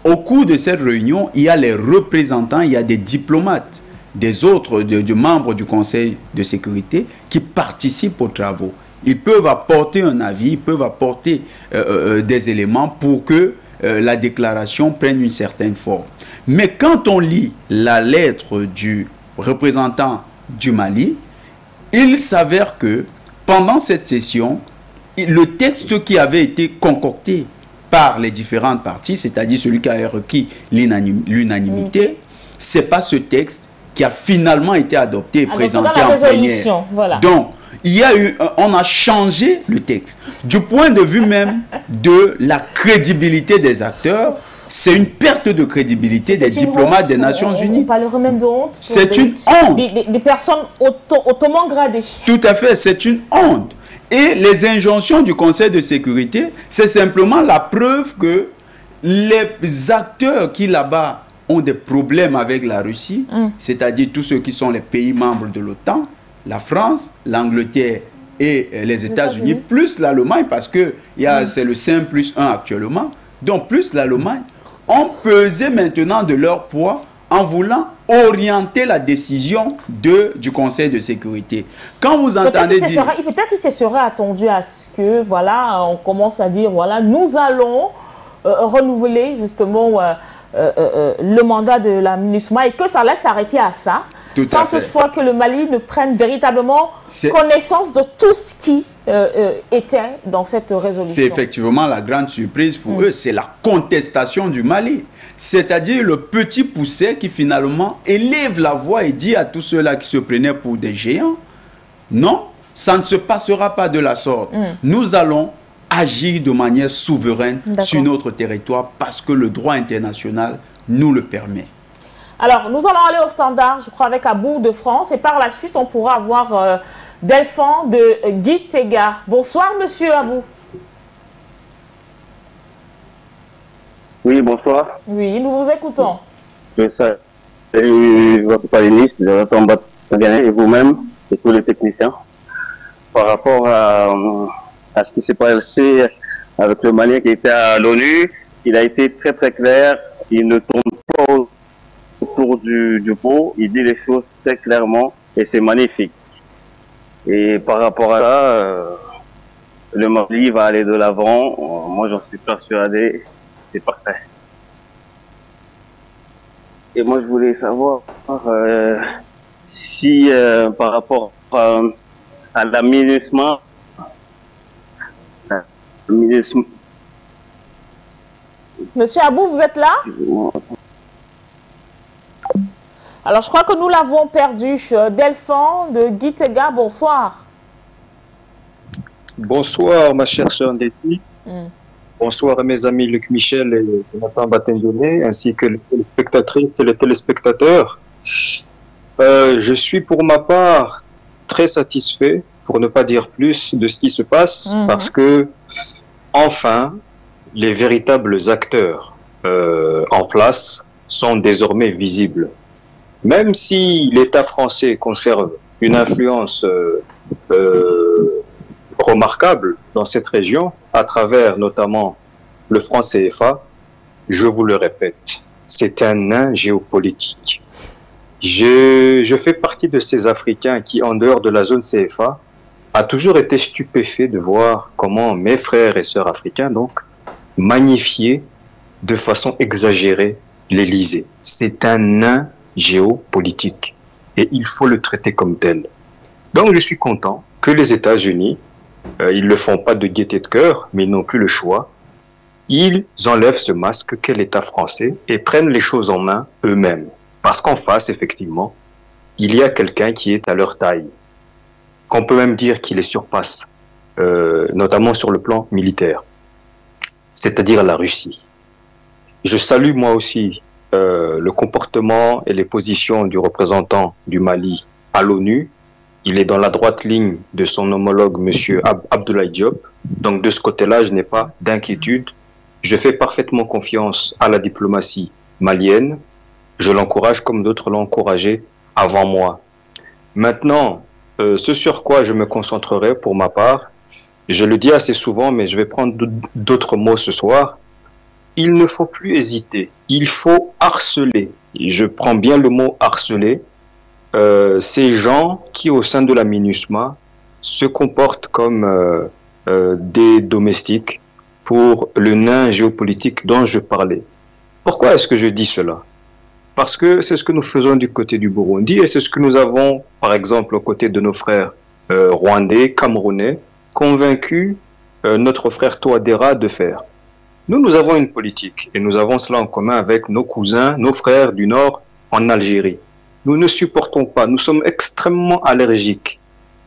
au cours de cette réunion, il y a les représentants, il y a des diplomates, des autres membres du Conseil de sécurité qui participent aux travaux. Ils peuvent apporter un avis, ils peuvent apporter des éléments pour que la déclaration prenne une certaine forme. Mais quand on lit la lettre du représentant du Mali, il s'avère que pendant cette session, le texte qui avait été concocté par les différentes parties, c'est-à-dire celui qui a requis l'unanimité, ce n'est pas ce texte qui a finalement été adopté et présenté en plénière. Voilà. Donc, on a changé le texte. Du point de vue même de la crédibilité des acteurs, c'est une perte de crédibilité des diplomates des Nations Unies. On parlerait même de honte. C'est une honte. Des personnes hautement gradées. Tout à fait, c'est une honte. Et les injonctions du Conseil de sécurité, c'est simplement la preuve que les acteurs qui là-bas ont des problèmes avec la Russie, c'est-à-dire tous ceux qui sont les pays membres de l'OTAN, la France, l'Angleterre et les États-Unis, plus l'Allemagne, parce que c'est le 5+1 actuellement, donc plus l'Allemagne, ont pesé maintenant de leur poids en voulant orienter la décision du Conseil de sécurité. Quand vous entendez dire... Peut-être qu'il se serait attendu à ce que, voilà, on commence à dire, voilà, nous allons renouveler justement le mandat de la MINUSMA et que ça laisse s'arrêter à ça, sans toutefois que le Mali ne prenne véritablement connaissance de tout ce qui était dans cette résolution. C'est effectivement la grande surprise pour eux, c'est la contestation du Mali. C'est-à-dire le petit poucet qui finalement élève la voix et dit à tous ceux-là qui se prenaient pour des géants, non, ça ne se passera pas de la sorte. Nous allons agir de manière souveraine sur notre territoire parce que le droit international nous le permet. Alors, nous allons aller au standard, je crois, avec Abou de France et par la suite, on pourra avoir Delphin de Guy Tega. Bonsoir, monsieur Abou. Oui, bonsoir. Oui, nous vous écoutons. Salut votre panéliste, Jonathan Batangane et vous-même et tous les techniciens. Par rapport à ce qui s'est passé avec le Malien qui était à l'ONU, il a été très très clair. Il ne tourne pas autour du pot. Il dit les choses très clairement et c'est magnifique. Et par rapport à ça, le Mali va aller de l'avant. Moi, j'en suis persuadé. C'est parfait. Et moi, je voulais savoir si par rapport à la MINUSMA, Monsieur Abou, vous êtes là? Alors, je crois que nous l'avons perdu. Delphin de Guy Tega, bonsoir. Bonsoir, ma chère sœur Ndeti. Bonsoir à mes amis Luc Michel et Jonathan Batengene, ainsi que les spectatrices et les téléspectateurs. Je suis pour ma part très satisfait, pour ne pas dire plus, de ce qui se passe, parce que, enfin, les véritables acteurs en place sont désormais visibles. Même si l'État français conserve une influence remarquable dans cette région, à travers notamment le franc CFA, je vous le répète, c'est un nain géopolitique. Je fais partie de ces Africains qui, en dehors de la zone CFA, a toujours été stupéfait de voir comment mes frères et sœurs africains, donc, magnifiaient de façon exagérée l'Élysée. C'est un nain géopolitique et il faut le traiter comme tel. Donc, je suis content que les États-Unis, ils ne le font pas de gaieté de cœur, mais ils n'ont plus le choix. Ils enlèvent ce masque qu'est l'État français et prennent les choses en main eux-mêmes. Parce qu'en face, effectivement, il y a quelqu'un qui est à leur taille, qu'on peut même dire qu'il les surpasse, notamment sur le plan militaire, c'est-à-dire la Russie. Je salue moi aussi le comportement et les positions du représentant du Mali à l'ONU. Il est dans la droite ligne de son homologue, M. Abdoulaye Diop. Donc de ce côté-là, je n'ai pas d'inquiétude. Je fais parfaitement confiance à la diplomatie malienne. Je l'encourage comme d'autres l'ont encouragé avant moi. Maintenant, ce sur quoi je me concentrerai pour ma part, je le dis assez souvent, mais je vais prendre d'autres mots ce soir. Il ne faut plus hésiter. Il faut harceler. Et je prends bien le mot harceler. Ces gens qui, au sein de la MINUSMA, se comportent comme des domestiques pour le nain géopolitique dont je parlais. Pourquoi est-ce que je dis cela? Parce que c'est ce que nous faisons du côté du Burundi et c'est ce que nous avons, par exemple, aux côtés de nos frères rwandais, camerounais, convaincus notre frère Touadéra de faire. Nous avons une politique et nous avons cela en commun avec nos cousins, nos frères du Nord en Algérie. Nous ne supportons pas, nous sommes extrêmement allergiques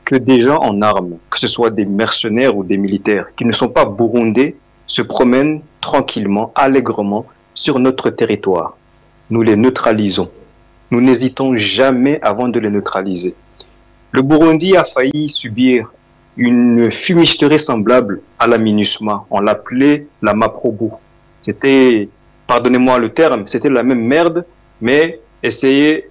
que des gens en armes, que ce soit des mercenaires ou des militaires, qui ne sont pas burundais, se promènent tranquillement, allègrement sur notre territoire. Nous les neutralisons. Nous n'hésitons jamais avant de les neutraliser. Le Burundi a failli subir une fumisterie semblable à la MINUSMA. On l'appelait la Maprobu. C'était, pardonnez-moi le terme, c'était la même merde, mais essayer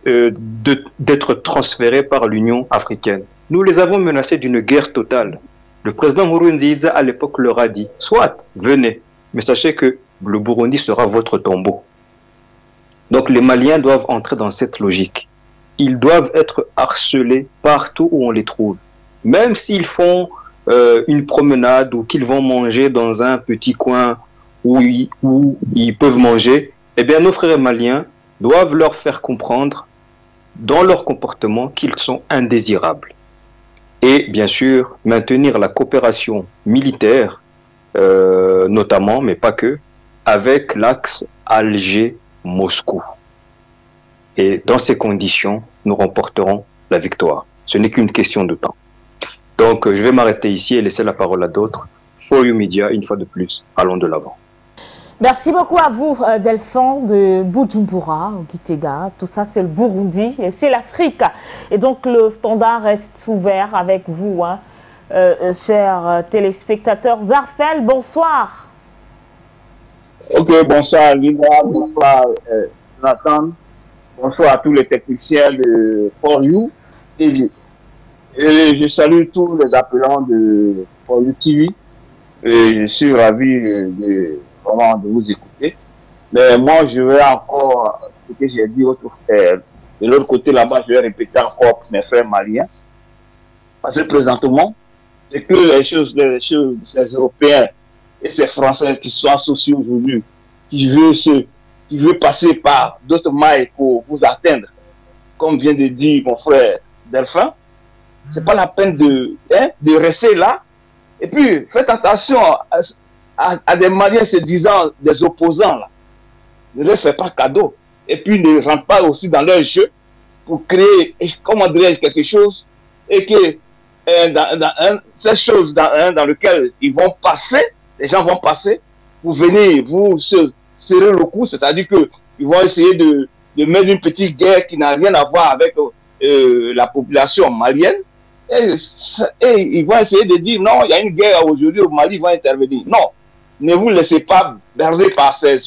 d'être transféré par l'Union africaine. Nous les avons menacés d'une guerre totale. Le président Nkurunziza, à l'époque, leur a dit, soit, venez, mais sachez que le Burundi sera votre tombeau. Donc les Maliens doivent entrer dans cette logique. Ils doivent être harcelés partout où on les trouve. Même s'ils font une promenade ou qu'ils vont manger dans un petit coin où ils peuvent manger, eh bien nos frères maliens doivent leur faire comprendre dans leur comportement qu'ils sont indésirables. Et bien sûr, maintenir la coopération militaire, notamment, mais pas que, avec l'axe Alger-Moscou. Et dans ces conditions, nous remporterons la victoire. Ce n'est qu'une question de temps. Donc, je vais m'arrêter ici et laisser la parole à d'autres. For You Media, une fois de plus, allons de l'avant. Merci beaucoup à vous, Delphin de Bujumbura, Gitega. Tout ça, c'est le Burundi et c'est l'Afrique. Et donc, le standard reste ouvert avec vous, hein, chers téléspectateurs. Zarfel, bonsoir. Ok, bonsoir Lisa, bonsoir Nathan, bonsoir à tous les techniciens de For You. Et je salue tous les appelants de For You TV. Et je suis ravi de vous écouter. Mais moi, je vais encore, ce que j'ai dit de l'autre côté là-bas, je vais répéter encore pour mes frères maliens. Parce que présentement, c'est que ces Européens et ces Français qui sont associés aujourd'hui, qui veulent passer par d'autres mailles pour vous atteindre, comme vient de dire mon frère Delphin, c'est pas la peine de rester là. Et puis, faites attention à des Maliens se disant des opposants là. Ne leur faites pas cadeau. Et puis, ne rentrent pas aussi dans leur jeu pour créer, comment dirais-je, quelque chose et que cette chose dans lequel ils vont passer, les gens vont passer pour venir vous serrer le cou, c'est-à-dire qu'ils vont essayer de mettre une petite guerre qui n'a rien à voir avec la population malienne. Et ils vont essayer de dire non, il y a une guerre aujourd'hui au Mali, ils vont intervenir. Non, ne vous laissez pas berner par ces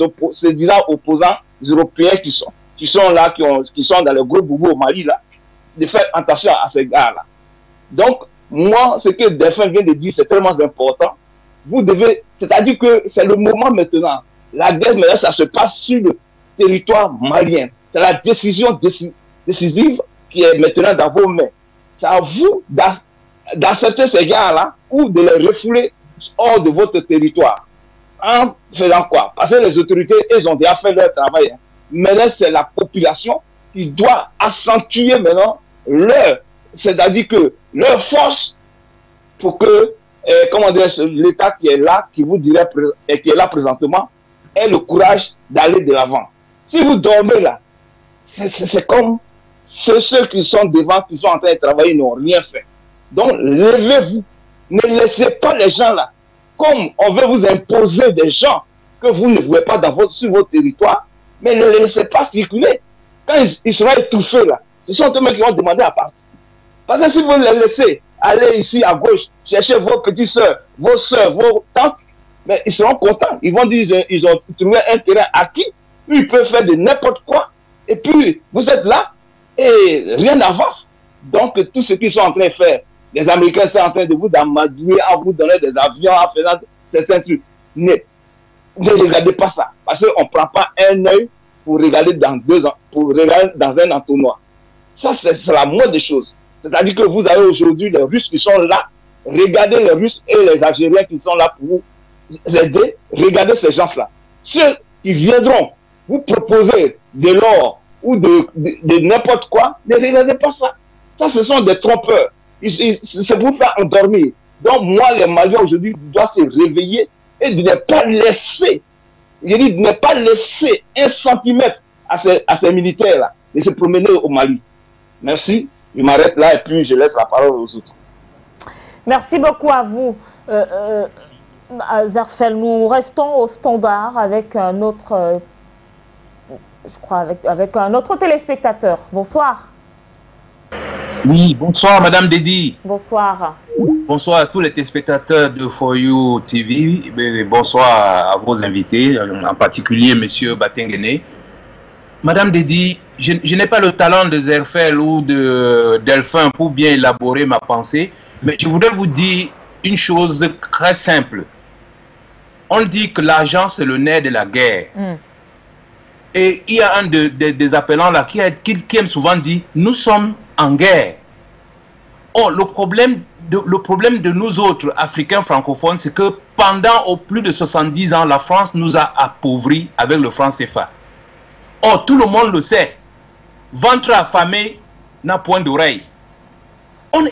disant opposants européens qui sont là, qui sont dans le gros boubou au Mali là, de faire attention à ces gars-là. Donc, moi, ce que Delphin vient de dire, c'est tellement important. Vous devez, c'est-à-dire que c'est le moment maintenant. La guerre, mais là, ça se passe sur le territoire malien. C'est la décision décisive qui est maintenant dans vos mains. C'est à vous d'accepter ces gars-là ou de les refouler hors de votre territoire. En faisant quoi? Parce que les autorités, elles ont déjà fait leur travail. Maintenant, c'est la population qui doit accentuer maintenant c'est-à-dire que leur force pour que, comment dire, l'État qui est là, qui vous dirait, et qui est là présentement, ait le courage d'aller de l'avant. Si vous dormez là, c'est comme ceux qui sont devant, qui sont en train de travailler, n'ont rien fait. Donc, levez-vous. Ne laissez pas les gens là. Comme on veut vous imposer des gens que vous ne voulez pas sur votre territoire, mais ne les laissez pas circuler. Quand ils seront étouffés là, ce sont eux-mêmes qui vont demander à partir. Parce que si vous les laissez aller ici à gauche, chercher vos petites soeurs, vos tantes, mais ils seront contents. Ils vont dire ils ont trouvé un terrain acquis, puis ils peuvent faire de n'importe quoi. Et puis, vous êtes là et rien n'avance. Donc, tout ce qu'ils sont en train de faire, les Américains sont en train de vous amadouer, en vous donnant des avions, en faisant certains trucs. Ne regardez pas ça. Parce qu'on ne prend pas un œil pour regarder dans 2 ans, pour regarder dans un entonnoir. Ça, c'est la moindre des choses. C'est-à-dire que vous avez aujourd'hui les Russes qui sont là. Regardez les Russes et les Algériens qui sont là pour vous aider. Regardez ces gens-là. Ceux qui viendront vous proposer de l'or ou de n'importe quoi, ne regardez pas ça. Ça, ce sont des trompeurs. C'est pour faire endormir. Donc, moi, les Maliens aujourd'hui doivent se réveiller et de ne pas laisser, je dis, de ne pas laisser un centimètre à ces militaires-là de se promener au Mali. Merci. Je m'arrête là et puis je laisse la parole aux autres. Merci beaucoup à vous, Zarfel. Nous restons au standard avec un autre, je crois, avec un autre téléspectateur. Bonsoir. Oui, bonsoir Madame Dedi. Bonsoir. Bonsoir à tous les téléspectateurs de For You TV. Bonsoir à vos invités, en particulier Monsieur Batengene. Madame Dedi, je n'ai pas le talent de Zarfel ou de Delphin pour bien élaborer ma pensée, mais je voudrais vous dire une chose très simple. On dit que l'argent, c'est le nerf de la guerre. Et il y a un des appelants là qui aime souvent dire, nous sommes en guerre. Or, le problème de nous autres, Africains francophones, c'est que pendant plus de 70 ans, la France nous a appauvris avec le franc CFA. Or, tout le monde le sait. Ventre affamé n'a point d'oreille.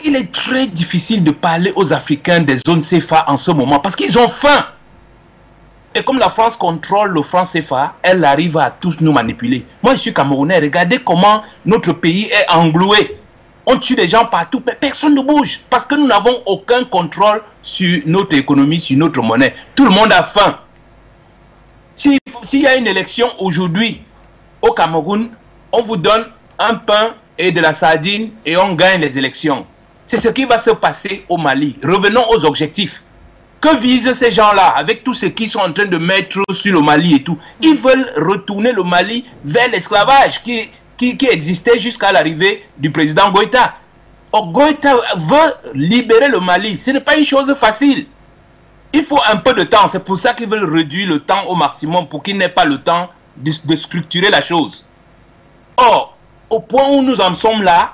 Il est très difficile de parler aux Africains des zones CFA en ce moment parce qu'ils ont faim. Et comme la France contrôle le franc CFA, elle arrive à tous nous manipuler. Moi, je suis Camerounais. Regardez comment notre pays est engloué. On tue des gens partout, mais personne ne bouge parce que nous n'avons aucun contrôle sur notre économie, sur notre monnaie. Tout le monde a faim. S'il y a une élection aujourd'hui au Cameroun, on vous donne un pain et de la sardine et on gagne les élections. C'est ce qui va se passer au Mali. Revenons aux objectifs. Que visent ces gens-là avec tout ce qu'ils sont en train de mettre sur le Mali et tout? Ils veulent retourner le Mali vers l'esclavage qui existait jusqu'à l'arrivée du président Goïta. Or, Goïta veut libérer le Mali. Ce n'est pas une chose facile. Il faut un peu de temps. C'est pour ça qu'ils veulent réduire le temps au maximum pour qu'il n'ait pas le temps de structurer la chose. Or, au point où nous en sommes là,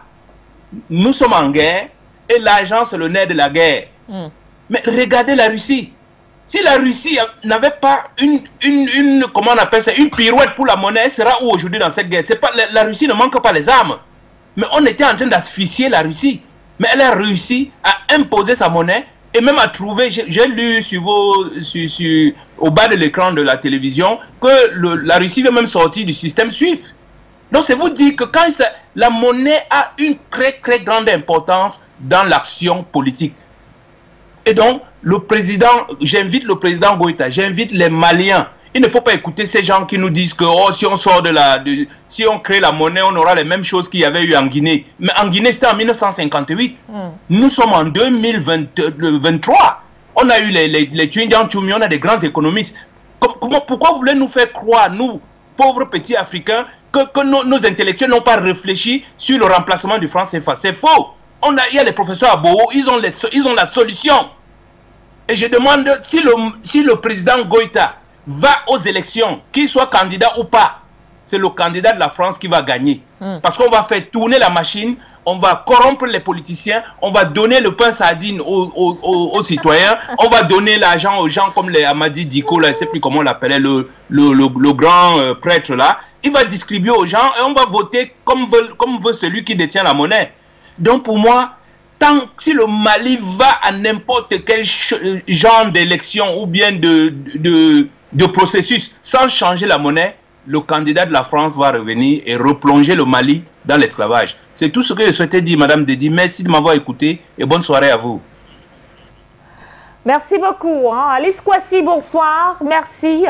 nous sommes en guerre et l'argent c'est le nerf de la guerre. Mais regardez la Russie. Si la Russie n'avait pas comment on appelle ça, une pirouette pour la monnaie, elle sera où aujourd'hui dans cette guerre? La Russie ne manque pas les armes. Mais on était en train d'asphyxier la Russie. Mais elle a réussi à imposer sa monnaie et même à trouver, j'ai lu au bas de l'écran de la télévision, que la Russie veut même sortir du système SWIFT. Donc c'est vous dire que quand la monnaie a une très très grande importance dans l'action politique. Et donc, j'invite le président Goïta, j'invite les Maliens. Il ne faut pas écouter ces gens qui nous disent que si on sort si on crée la monnaie, on aura les mêmes choses qu'il y avait eu en Guinée. Mais en Guinée, c'était en 1958. Nous sommes en 2023. On a eu les Tchouindian Tchoumi, on a des grands économistes. Pourquoi vous voulez nous faire croire, nous, pauvres petits Africains, que nos intellectuels n'ont pas réfléchi sur le remplacement du franc CFA? C'est faux. Il y a les professeurs à Boho, ils ont la solution. Et je demande si le président Goïta va aux élections, qu'il soit candidat ou pas, c'est le candidat de la France qui va gagner. Parce qu'on va faire tourner la machine, on va corrompre les politiciens, on va donner le pain sardine aux citoyens, on va donner l'argent aux gens comme les Amadi Diko, là, je ne sais plus comment on l'appelait, le grand prêtre là. Il va distribuer aux gens et on va voter comme veut celui qui détient la monnaie. Donc pour moi, si le Mali va à n'importe quel genre d'élection ou bien de processus sans changer la monnaie, le candidat de la France va revenir et replonger le Mali dans l'esclavage. C'est tout ce que je souhaitais dire, Madame Dedi. Merci de m'avoir écouté et bonne soirée à vous. Merci beaucoup. Alice Kwasi, bonsoir. Merci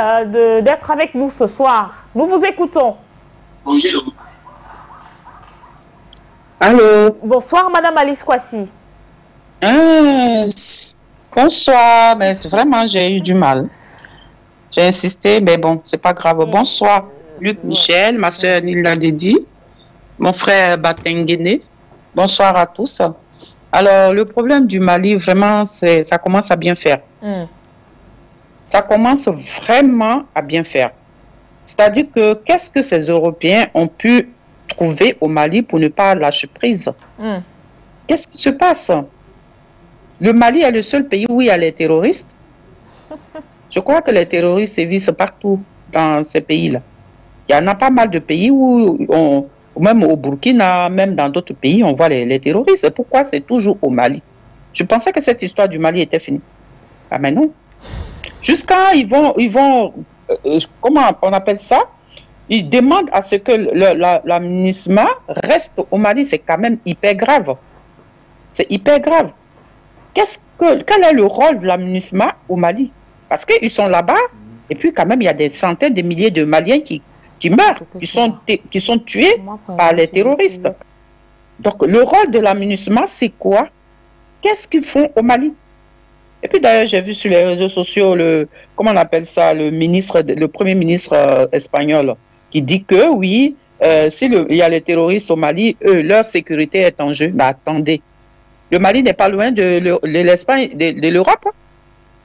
d'être avec nous ce soir. Nous vous écoutons. Allô. Bonsoir, Madame Alice Kwasi. Bonsoir, mais vraiment, j'ai eu du mal. J'ai insisté, mais bon, c'est pas grave. Bonsoir, Luc Michel, ma soeur Nila Dedi, mon frère Batengene. Bonsoir à tous. Alors, le problème du Mali, vraiment, ça commence à bien faire. Ça commence vraiment à bien faire. C'est-à-dire que qu'est-ce que ces Européens ont pu trouver au Mali pour ne pas lâcher prise? Qu'est-ce qui se passe? Le Mali est le seul pays où il y a les terroristes. Je crois que les terroristes sévissent partout dans ces pays-là. Il y en a pas mal de pays où, même au Burkina, même dans d'autres pays, on voit les terroristes. Pourquoi c'est toujours au Mali? Je pensais que cette histoire du Mali était finie. Ah mais non. Jusqu'à ils vont comment on appelle ça? Ils demandent à ce que la MINUSMA reste au Mali. C'est quand même hyper grave. C'est hyper grave. Quel est le rôle de la MINUSMA au Mali? Parce qu'ils sont là-bas, et puis quand même, il y a des centaines de milliers de Maliens qui meurent, qui sont tués par les terroristes. Donc, le rôle de la MINUSMA, c'est quoi? Qu'est-ce qu'ils font au Mali? Et puis d'ailleurs, j'ai vu sur les réseaux sociaux, comment on appelle ça, le premier ministre espagnol, qui dit que oui, s'il y a les terroristes au Mali, leur sécurité est en jeu. Mais attendez, le Mali n'est pas loin de l'Espagne, de l'Europe.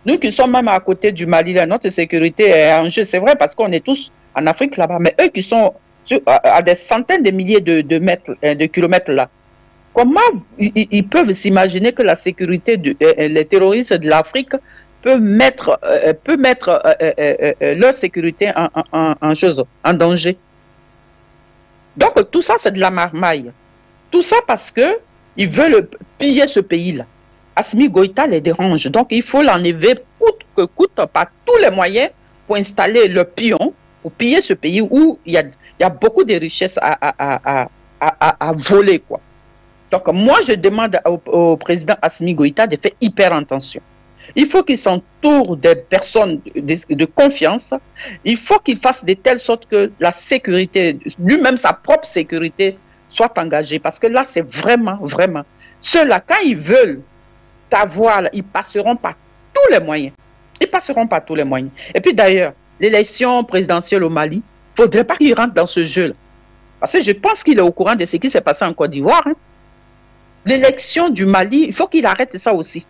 Nous qui sommes même à côté du Mali, là, notre sécurité est en jeu. C'est vrai parce qu'on est tous en Afrique là-bas, mais eux qui sont à des centaines de milliers de kilomètres là, comment ils peuvent s'imaginer que la sécurité, les terroristes de l'Afrique peut mettre leur sécurité en danger? Donc tout ça, c'est de la marmaille. Tout ça parce que ils veulent piller ce pays-là. Assimi Goïta les dérange. Donc il faut l'enlever coûte que coûte par tous les moyens pour installer le pion, pour piller ce pays où il y a beaucoup de richesses à voler, quoi. Donc moi, je demande au président Assimi Goïta de faire hyper attention. Il faut qu'il s'entoure des personnes de confiance. Il faut qu'il fasse de telle sorte que la sécurité, lui-même sa propre sécurité, soit engagée. Parce que là, c'est vraiment, vraiment. Ceux-là, quand ils veulent t'avoir, ils passeront par tous les moyens. Ils passeront par tous les moyens. Et puis d'ailleurs, l'élection présidentielle au Mali, il ne faudrait pas qu'il rentre dans ce jeu-là. Parce que je pense qu'il est au courant de ce qui s'est passé en Côte d'Ivoire. Hein. L'élection du Mali, il faut qu'il arrête ça aussi.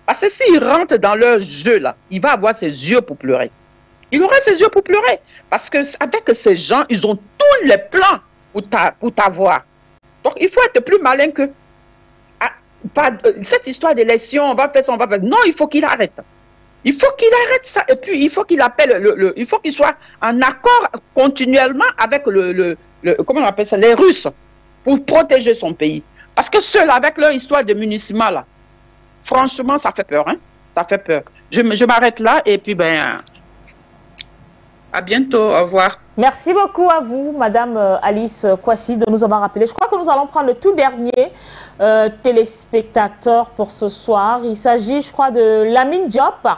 Parce que s'il rentre dans leur jeu-là, il va avoir ses yeux pour pleurer. Il aura ses yeux pour pleurer. Parce qu'avec ces gens, ils ont tous les plans pour t'avoir. Donc, il faut être plus malin que... cette histoire d'élection, on va faire ça, on va faire... Non, il faut qu'il arrête. Il faut qu'il arrête ça. Et puis, il faut qu'il appelle... il faut qu'il soit en accord continuellement avec comment on appelle ça, les Russes, pour protéger son pays. Parce que ceux avec leur histoire de municipat, là, franchement, ça fait peur. Hein? Ça fait peur. Je m'arrête là et puis, à bientôt. Au revoir. Merci beaucoup à vous, Madame Alice Kwasi, de nous avoir rappelé. Je crois que nous allons prendre le tout dernier téléspectateur pour ce soir. Il s'agit, je crois, de Lamine Diop.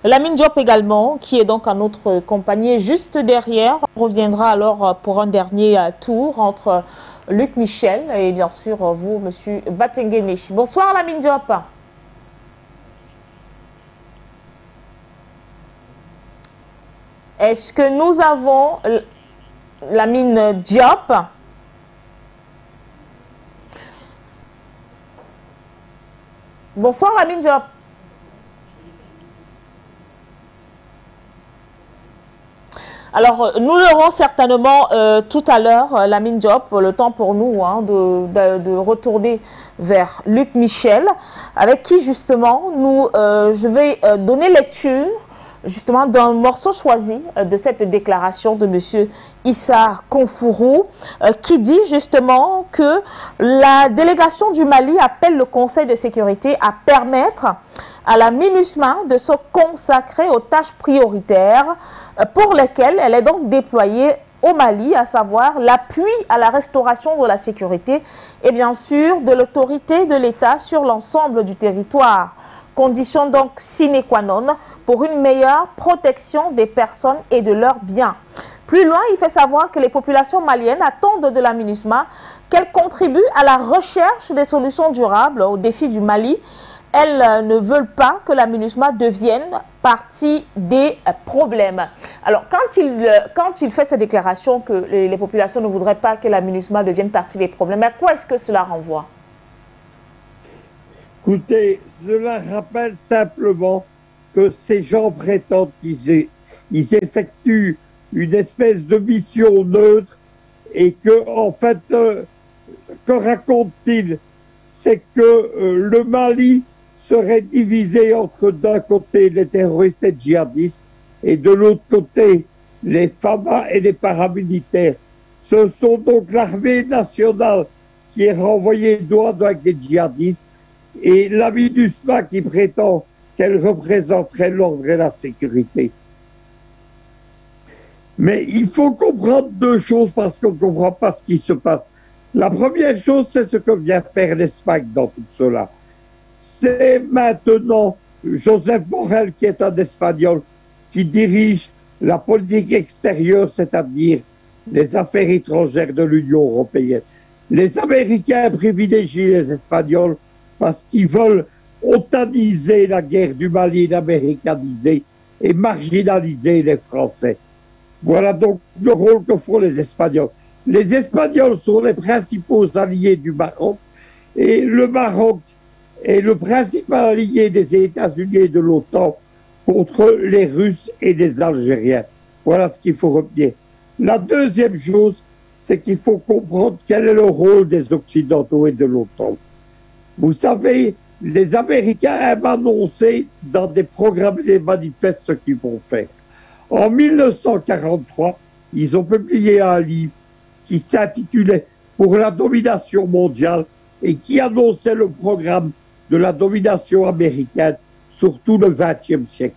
Lamine Diop également, qui est donc à notre compagnie juste derrière. On reviendra alors pour un dernier tour entre Luc Michel et bien sûr vous, Monsieur Batengene. Bonsoir Lamine Diop. Est-ce que nous avons Lamine Diop? Bonsoir Lamine Diop. Alors, nous l'aurons certainement tout à l'heure, Lamine Diop, le temps pour nous hein, de retourner vers Luc Michel, avec qui justement je vais donner lecture justement d'un morceau choisi de cette déclaration de M. Issa Konfourou, qui dit justement que la délégation du Mali appelle le Conseil de sécurité à permettre à la MINUSMA de se consacrer aux tâches prioritaires pour lesquelles elle est donc déployée au Mali, à savoir l'appui à la restauration de la sécurité et bien sûr de l'autorité de l'État sur l'ensemble du territoire. Condition donc sine qua non pour une meilleure protection des personnes et de leurs biens. Plus loin, il fait savoir que les populations maliennes attendent de la MINUSMA qu'elle contribue à la recherche des solutions durables aux défis du Mali. Elles ne veulent pas que la MINUSMA devienne partie des problèmes. Alors, quand il fait cette déclaration que les populations ne voudraient pas que la MINUSMA devienne partie des problèmes, à quoi est-ce que cela renvoie? Écoutez, cela rappelle simplement que ces gens prétendent qu'ils effectuent une espèce de mission neutre et que, en fait, que racontent-ils? C'est que le Mali serait divisé entre d'un côté les terroristes et djihadistes et de l'autre côté les FAMA et les paramilitaires. Ce sont donc l'armée nationale qui est renvoyée doigt avec les djihadistes et la MINUSMA qui prétend qu'elle représenterait l'ordre et la sécurité. Mais il faut comprendre deux choses parce qu'on ne comprend pas ce qui se passe. La première chose, c'est ce que vient faire l'Espagne dans tout cela. C'est maintenant Joseph Borrell, qui est un Espagnol, qui dirige la politique extérieure, c'est-à-dire les affaires étrangères de l'Union européenne. Les Américains privilégient les Espagnols parce qu'ils veulent otaniser la guerre du Mali, l'américaniser et marginaliser les Français. Voilà donc le rôle que font les Espagnols. Les Espagnols sont les principaux alliés du Maroc et le Maroc est le principal allié des États-Unis et de l'OTAN contre les Russes et les Algériens. Voilà ce qu'il faut retenir. La deuxième chose, c'est qu'il faut comprendre quel est le rôle des Occidentaux et de l'OTAN. Vous savez, les Américains aiment annoncer dans des programmes et des manifestes ce qu'ils vont faire. En 1943, ils ont publié un livre qui s'intitulait « Pour la domination mondiale » et qui annonçait le programme de la domination américaine sur tout le XXe siècle.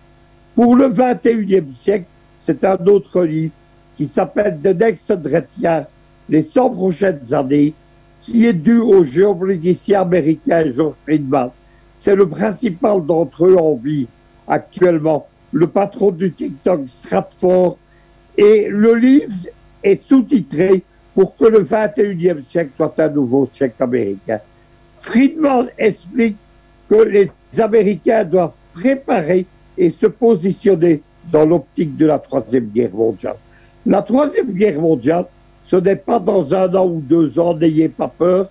Pour le XXIe siècle, c'est un autre livre qui s'appelle « The Next 100 Years », les 100 prochaines années, qui est dû au géopoliticien américain George Friedman. C'est le principal d'entre eux en vie actuellement, le patron du think tank Stratford. Et le livre est sous-titré pour que le 21e siècle soit un nouveau siècle américain. Friedman explique que les Américains doivent préparer et se positionner dans l'optique de la Troisième Guerre mondiale. La Troisième Guerre mondiale, ce n'est pas dans 1 an ou 2 ans, n'ayez pas peur,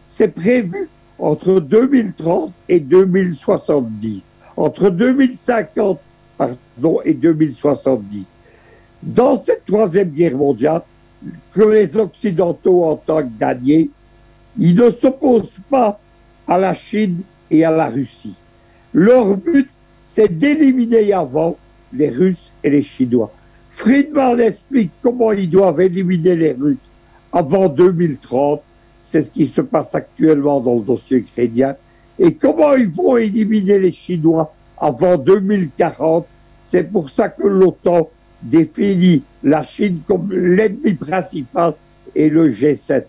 c'est prévu entre 2030 et 2070, entre 2050 et 2070. Dans cette Troisième Guerre mondiale, que les Occidentaux entendent gagner, ils ne s'opposent pas à la Chine et à la Russie. Leur but, c'est d'éliminer avant les Russes et les Chinois. Friedman explique comment ils doivent éliminer les Russes avant 2030. C'est ce qui se passe actuellement dans le dossier ukrainien. Et comment ils vont éliminer les Chinois avant 2040. C'est pour ça que l'OTAN définit la Chine comme l'ennemi principal et le G7.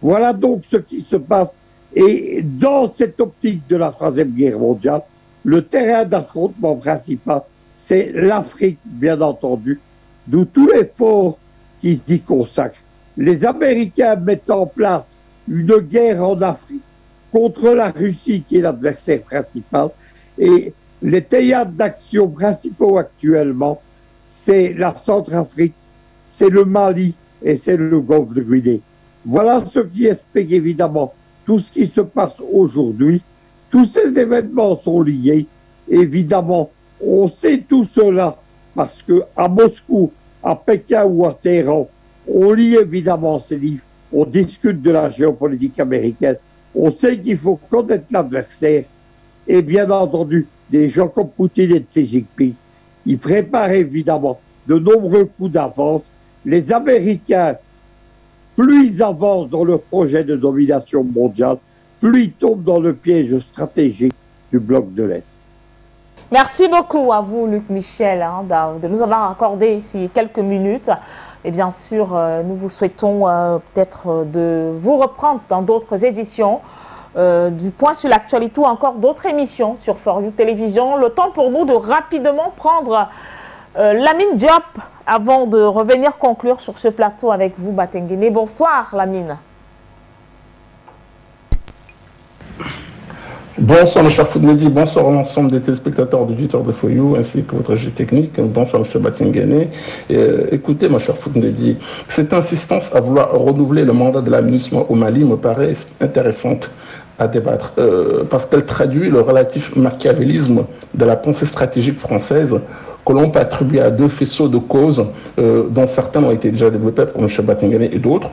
Voilà donc ce qui se passe. Et dans cette optique de la Troisième Guerre mondiale, le terrain d'affrontement principal, c'est l'Afrique, bien entendu, d'où tout l'effort qui s'y consacre. Les Américains mettent en place une guerre en Afrique contre la Russie, qui est l'adversaire principal, et les théâtres d'action principaux actuellement, c'est la Centrafrique, c'est le Mali et c'est le golfe de Guinée. Voilà ce qui explique évidemment tout ce qui se passe aujourd'hui. Tous ces événements sont liés. Évidemment, on sait tout cela parce que à Moscou, à Pékin ou à Téhéran, on lit évidemment ces livres, on discute de la géopolitique américaine, on sait qu'il faut connaître l'adversaire et bien entendu, des gens comme Poutine et Xi Jinping, ils préparent évidemment de nombreux coups d'avance. Les Américains, plus ils avancent dans leur projet de domination mondiale, plus ils tombent dans le piège stratégique du bloc de l'Est. Merci beaucoup à vous, Luc Michel, de nous avoir accordé ici quelques minutes. Et bien sûr, nous vous souhaitons peut-être de vous reprendre dans d'autres éditions, du point sur l'actualité ou encore d'autres émissions sur For You Télévision. Le temps pour nous de rapidement prendre Lamine Diop avant de revenir conclure sur ce plateau avec vous, Batenguene. Bonsoir, Lamine. Bonsoir, M. Foudnedi, bonsoir à l'ensemble des téléspectateurs, auditeurs de For You, ainsi que votre régie technique. Bonsoir, M. Batenguene. Écoutez, M. Foudnedi, cette insistance à vouloir renouveler le mandat de la MINUSMA au Mali me paraît intéressante à débattre, parce qu'elle traduit le relatif machiavélisme de la pensée stratégique française que l'on peut attribuer à deux faisceaux de causes, dont certains ont été déjà développés, comme M. Batenguene et d'autres.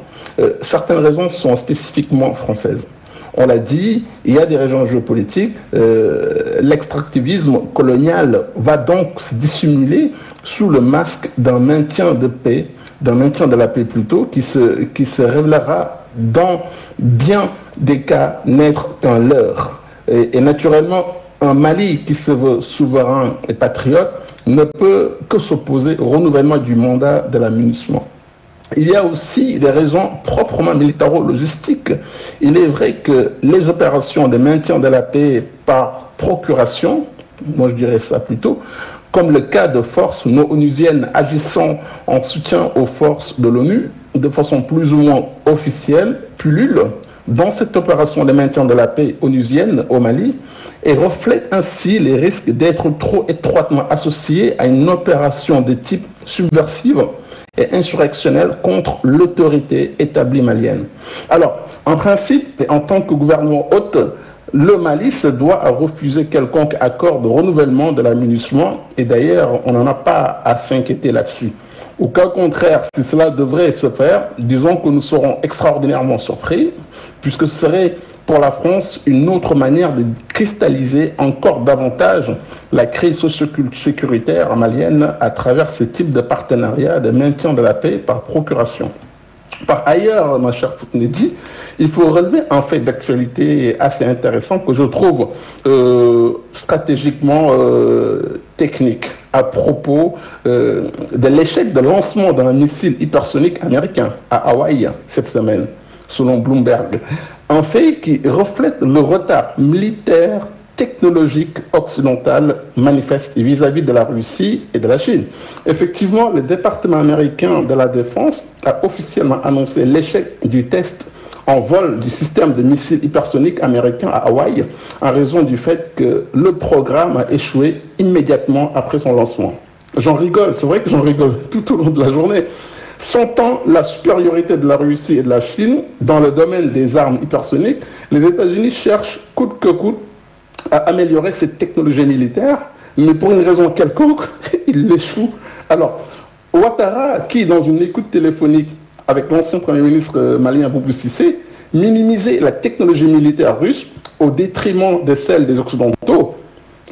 Certaines raisons sont spécifiquement françaises. On l'a dit, il y a des raisons géopolitiques. L'extractivisme colonial va donc se dissimuler sous le masque d'un maintien de paix, d'un maintien de la paix plutôt, qui se révélera dans bien des cas n'être qu'un leurre. Et naturellement, un Mali qui se veut souverain et patriote ne peut que s'opposer au renouvellement du mandat de la MINUSMA. Il y a aussi des raisons proprement militaro-logistiques. Il est vrai que les opérations de maintien de la paix par procuration, moi je dirais ça plutôt, comme le cas de forces non onusiennes agissant en soutien aux forces de l'ONU, de façon plus ou moins officielle, pullule dans cette opération de maintien de la paix onusienne au Mali et reflète ainsi les risques d'être trop étroitement associés à une opération de type subversive et insurrectionnelle contre l'autorité établie malienne. Alors, en principe, et en tant que gouvernement hôte, le Mali se doit à refuser quelconque accord de renouvellement de la MINUSMA, et d'ailleurs, on n'en a pas à s'inquiéter là-dessus. Au cas contraire, si cela devrait se faire, disons que nous serons extraordinairement surpris, puisque ce serait pour la France une autre manière de cristalliser encore davantage la crise socio-sécuritaire malienne à travers ce type de partenariat de maintien de la paix par procuration. Par ailleurs, ma chère Foutnedi, il faut relever un fait d'actualité assez intéressant que je trouve stratégiquement technique à propos de l'échec de lancement d'un missile hypersonique américain à Hawaï cette semaine, selon Bloomberg. Un fait qui reflète le retard militaire technologique occidentale manifeste vis-à-vis de la Russie et de la Chine. Effectivement, le département américain de la Défense a officiellement annoncé l'échec du test en vol du système de missiles hypersoniques américain à Hawaï en raison du fait que le programme a échoué immédiatement après son lancement. J'en rigole, c'est vrai que j'en rigole tout au long de la journée. Sentant la supériorité de la Russie et de la Chine dans le domaine des armes hypersoniques, les États-Unis cherchent coûte que coûte à améliorer cette technologie militaire, mais pour une raison quelconque, il échoue. Alors, Ouattara, qui dans une écoute téléphonique avec l'ancien Premier ministre malien Boubou Cissé, minimisait la technologie militaire russe au détriment de celle des Occidentaux,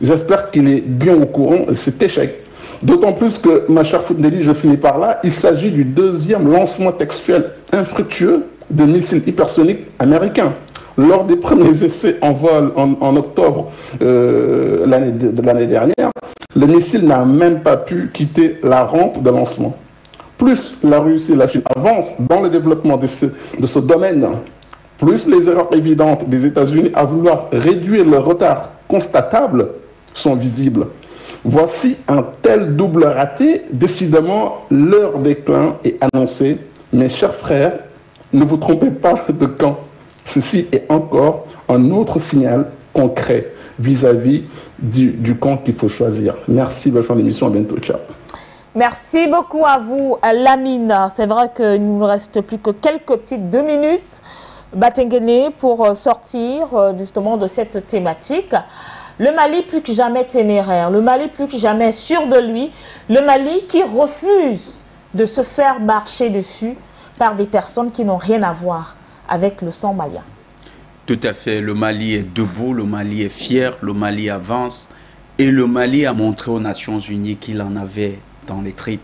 j'espère qu'il est bien au courant de cet échec. D'autant plus que, ma chère Foutnedi, je finis par là, il s'agit du deuxième lancement textuel infructueux de missiles hypersoniques américains. Lors des premiers essais en vol en octobre de l'année dernière, le missile n'a même pas pu quitter la rampe de lancement. Plus la Russie et la Chine avancent dans le développement de ce domaine, plus les erreurs évidentes des États-Unis à vouloir réduire le retard constatable sont visibles. Voici un tel double raté, décidément leur déclin est annoncé. Mes chers frères, ne vous trompez pas de camp. Ceci est encore un autre signal concret vis-à-vis du camp qu'il faut choisir. Merci, bonne fin d'émission, à bientôt, ciao. Merci beaucoup à vous, Lamine. C'est vrai qu'il ne nous reste plus que quelques petites 2 minutes, Batengene, pour sortir justement de cette thématique. Le Mali plus que jamais téméraire, le Mali plus que jamais sûr de lui, le Mali qui refuse de se faire marcher dessus par des personnes qui n'ont rien à voir avec le sang malien. Tout à fait, le Mali est debout, le Mali est fier, le Mali avance et le Mali a montré aux Nations Unies qu'il en avait dans les tripes.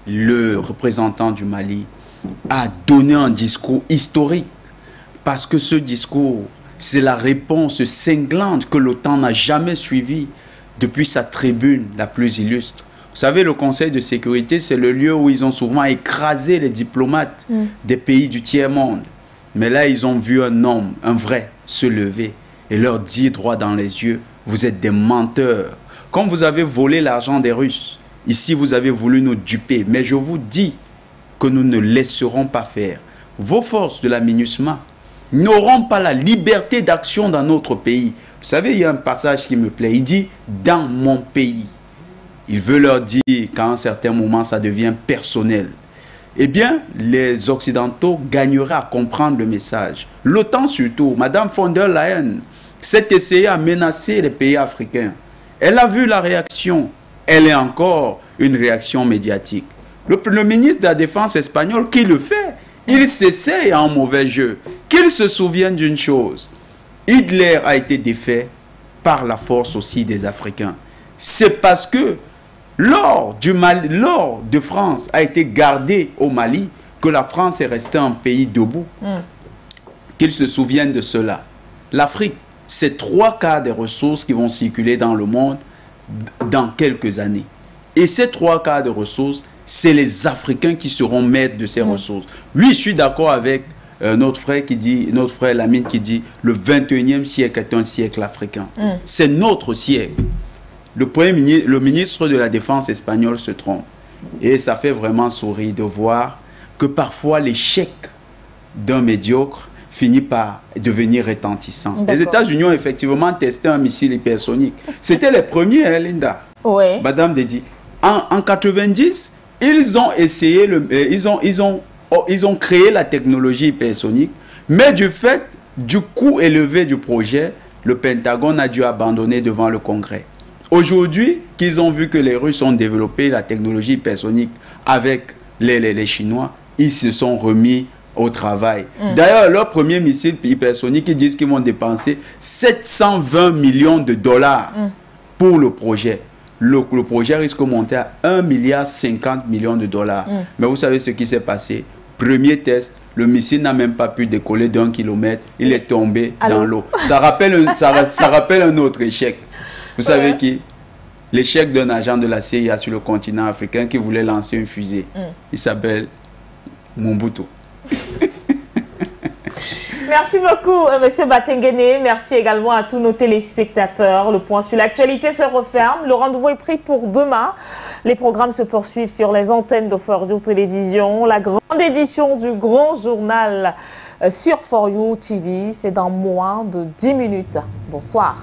Le représentant du Mali a donné un discours historique parce que ce discours, c'est la réponse cinglante que l'OTAN n'a jamais suivie depuis sa tribune la plus illustre. Vous savez, le Conseil de sécurité, c'est le lieu où ils ont souvent écrasé les diplomates des pays du tiers-monde. Mais là, ils ont vu un homme, un vrai, se lever et leur dire droit dans les yeux, vous êtes des menteurs. Comme vous avez volé l'argent des Russes, ici vous avez voulu nous duper. Mais je vous dis que nous ne laisserons pas faire. Vos forces de la MINUSMA n'auront pas la liberté d'action dans notre pays. Vous savez, il y a un passage qui me plaît. Il dit « dans mon pays ». Il veut leur dire qu'à un certain moment, ça devient personnel. Eh bien, les Occidentaux gagneraient à comprendre le message. L'OTAN surtout, Mme von der Leyen s'est essayée à menacer les pays africains. Elle a vu la réaction. Elle est encore une réaction médiatique. Le ministre de la Défense espagnol qui le fait, il s'essaye à un mauvais jeu. Qu'il se souvienne d'une chose. Hitler a été défait par la force aussi des Africains. C'est parce que l'or de France a été gardé au Mali que la France est restée un pays debout. Qu'ils se souviennent de cela. L'Afrique, c'est 3/4 des ressources qui vont circuler dans le monde dans quelques années. Et ces 3/4 des ressources, c'est les Africains qui seront maîtres de ces ressources. Oui, je suis d'accord avec notre frère Lamine qui dit le 21e siècle est un siècle africain. C'est notre siècle. Le ministre de la Défense espagnol se trompe. Et ça fait vraiment sourire de voir que parfois l'échec d'un médiocre finit par devenir retentissant. Les États-Unis ont effectivement testé un missile hypersonique. C'était les premiers, hein, Linda. Oui. Madame Dedi. En 90, ils ont essayé, ils ont créé la technologie hypersonique, mais du fait du coût élevé du projet, le Pentagone a dû abandonner devant le Congrès. Aujourd'hui, qu'ils ont vu que les Russes ont développé la technologie hypersonique avec les Chinois, ils se sont remis au travail. D'ailleurs, leur premier missile hypersonique, ils disent qu'ils vont dépenser 720 millions de dollars pour le projet. Le projet risque de monter à 1,50 milliard de dollars. Mais vous savez ce qui s'est passé? Premier test, le missile n'a même pas pu décoller d'1 kilomètre. Il est tombé dans l'eau. Ça rappelle un autre échec. Vous savez qui? L'échec d'un agent de la CIA sur le continent africain qui voulait lancer une fusée. Il s'appelle Mobutu. Merci beaucoup, M. Batengene. Merci également à tous nos téléspectateurs. Le point sur l'actualité se referme. Le rendez-vous est pris pour demain. Les programmes se poursuivent sur les antennes de For You Télévision. La grande édition du grand journal sur For You TV, c'est dans moins de 10 minutes. Bonsoir.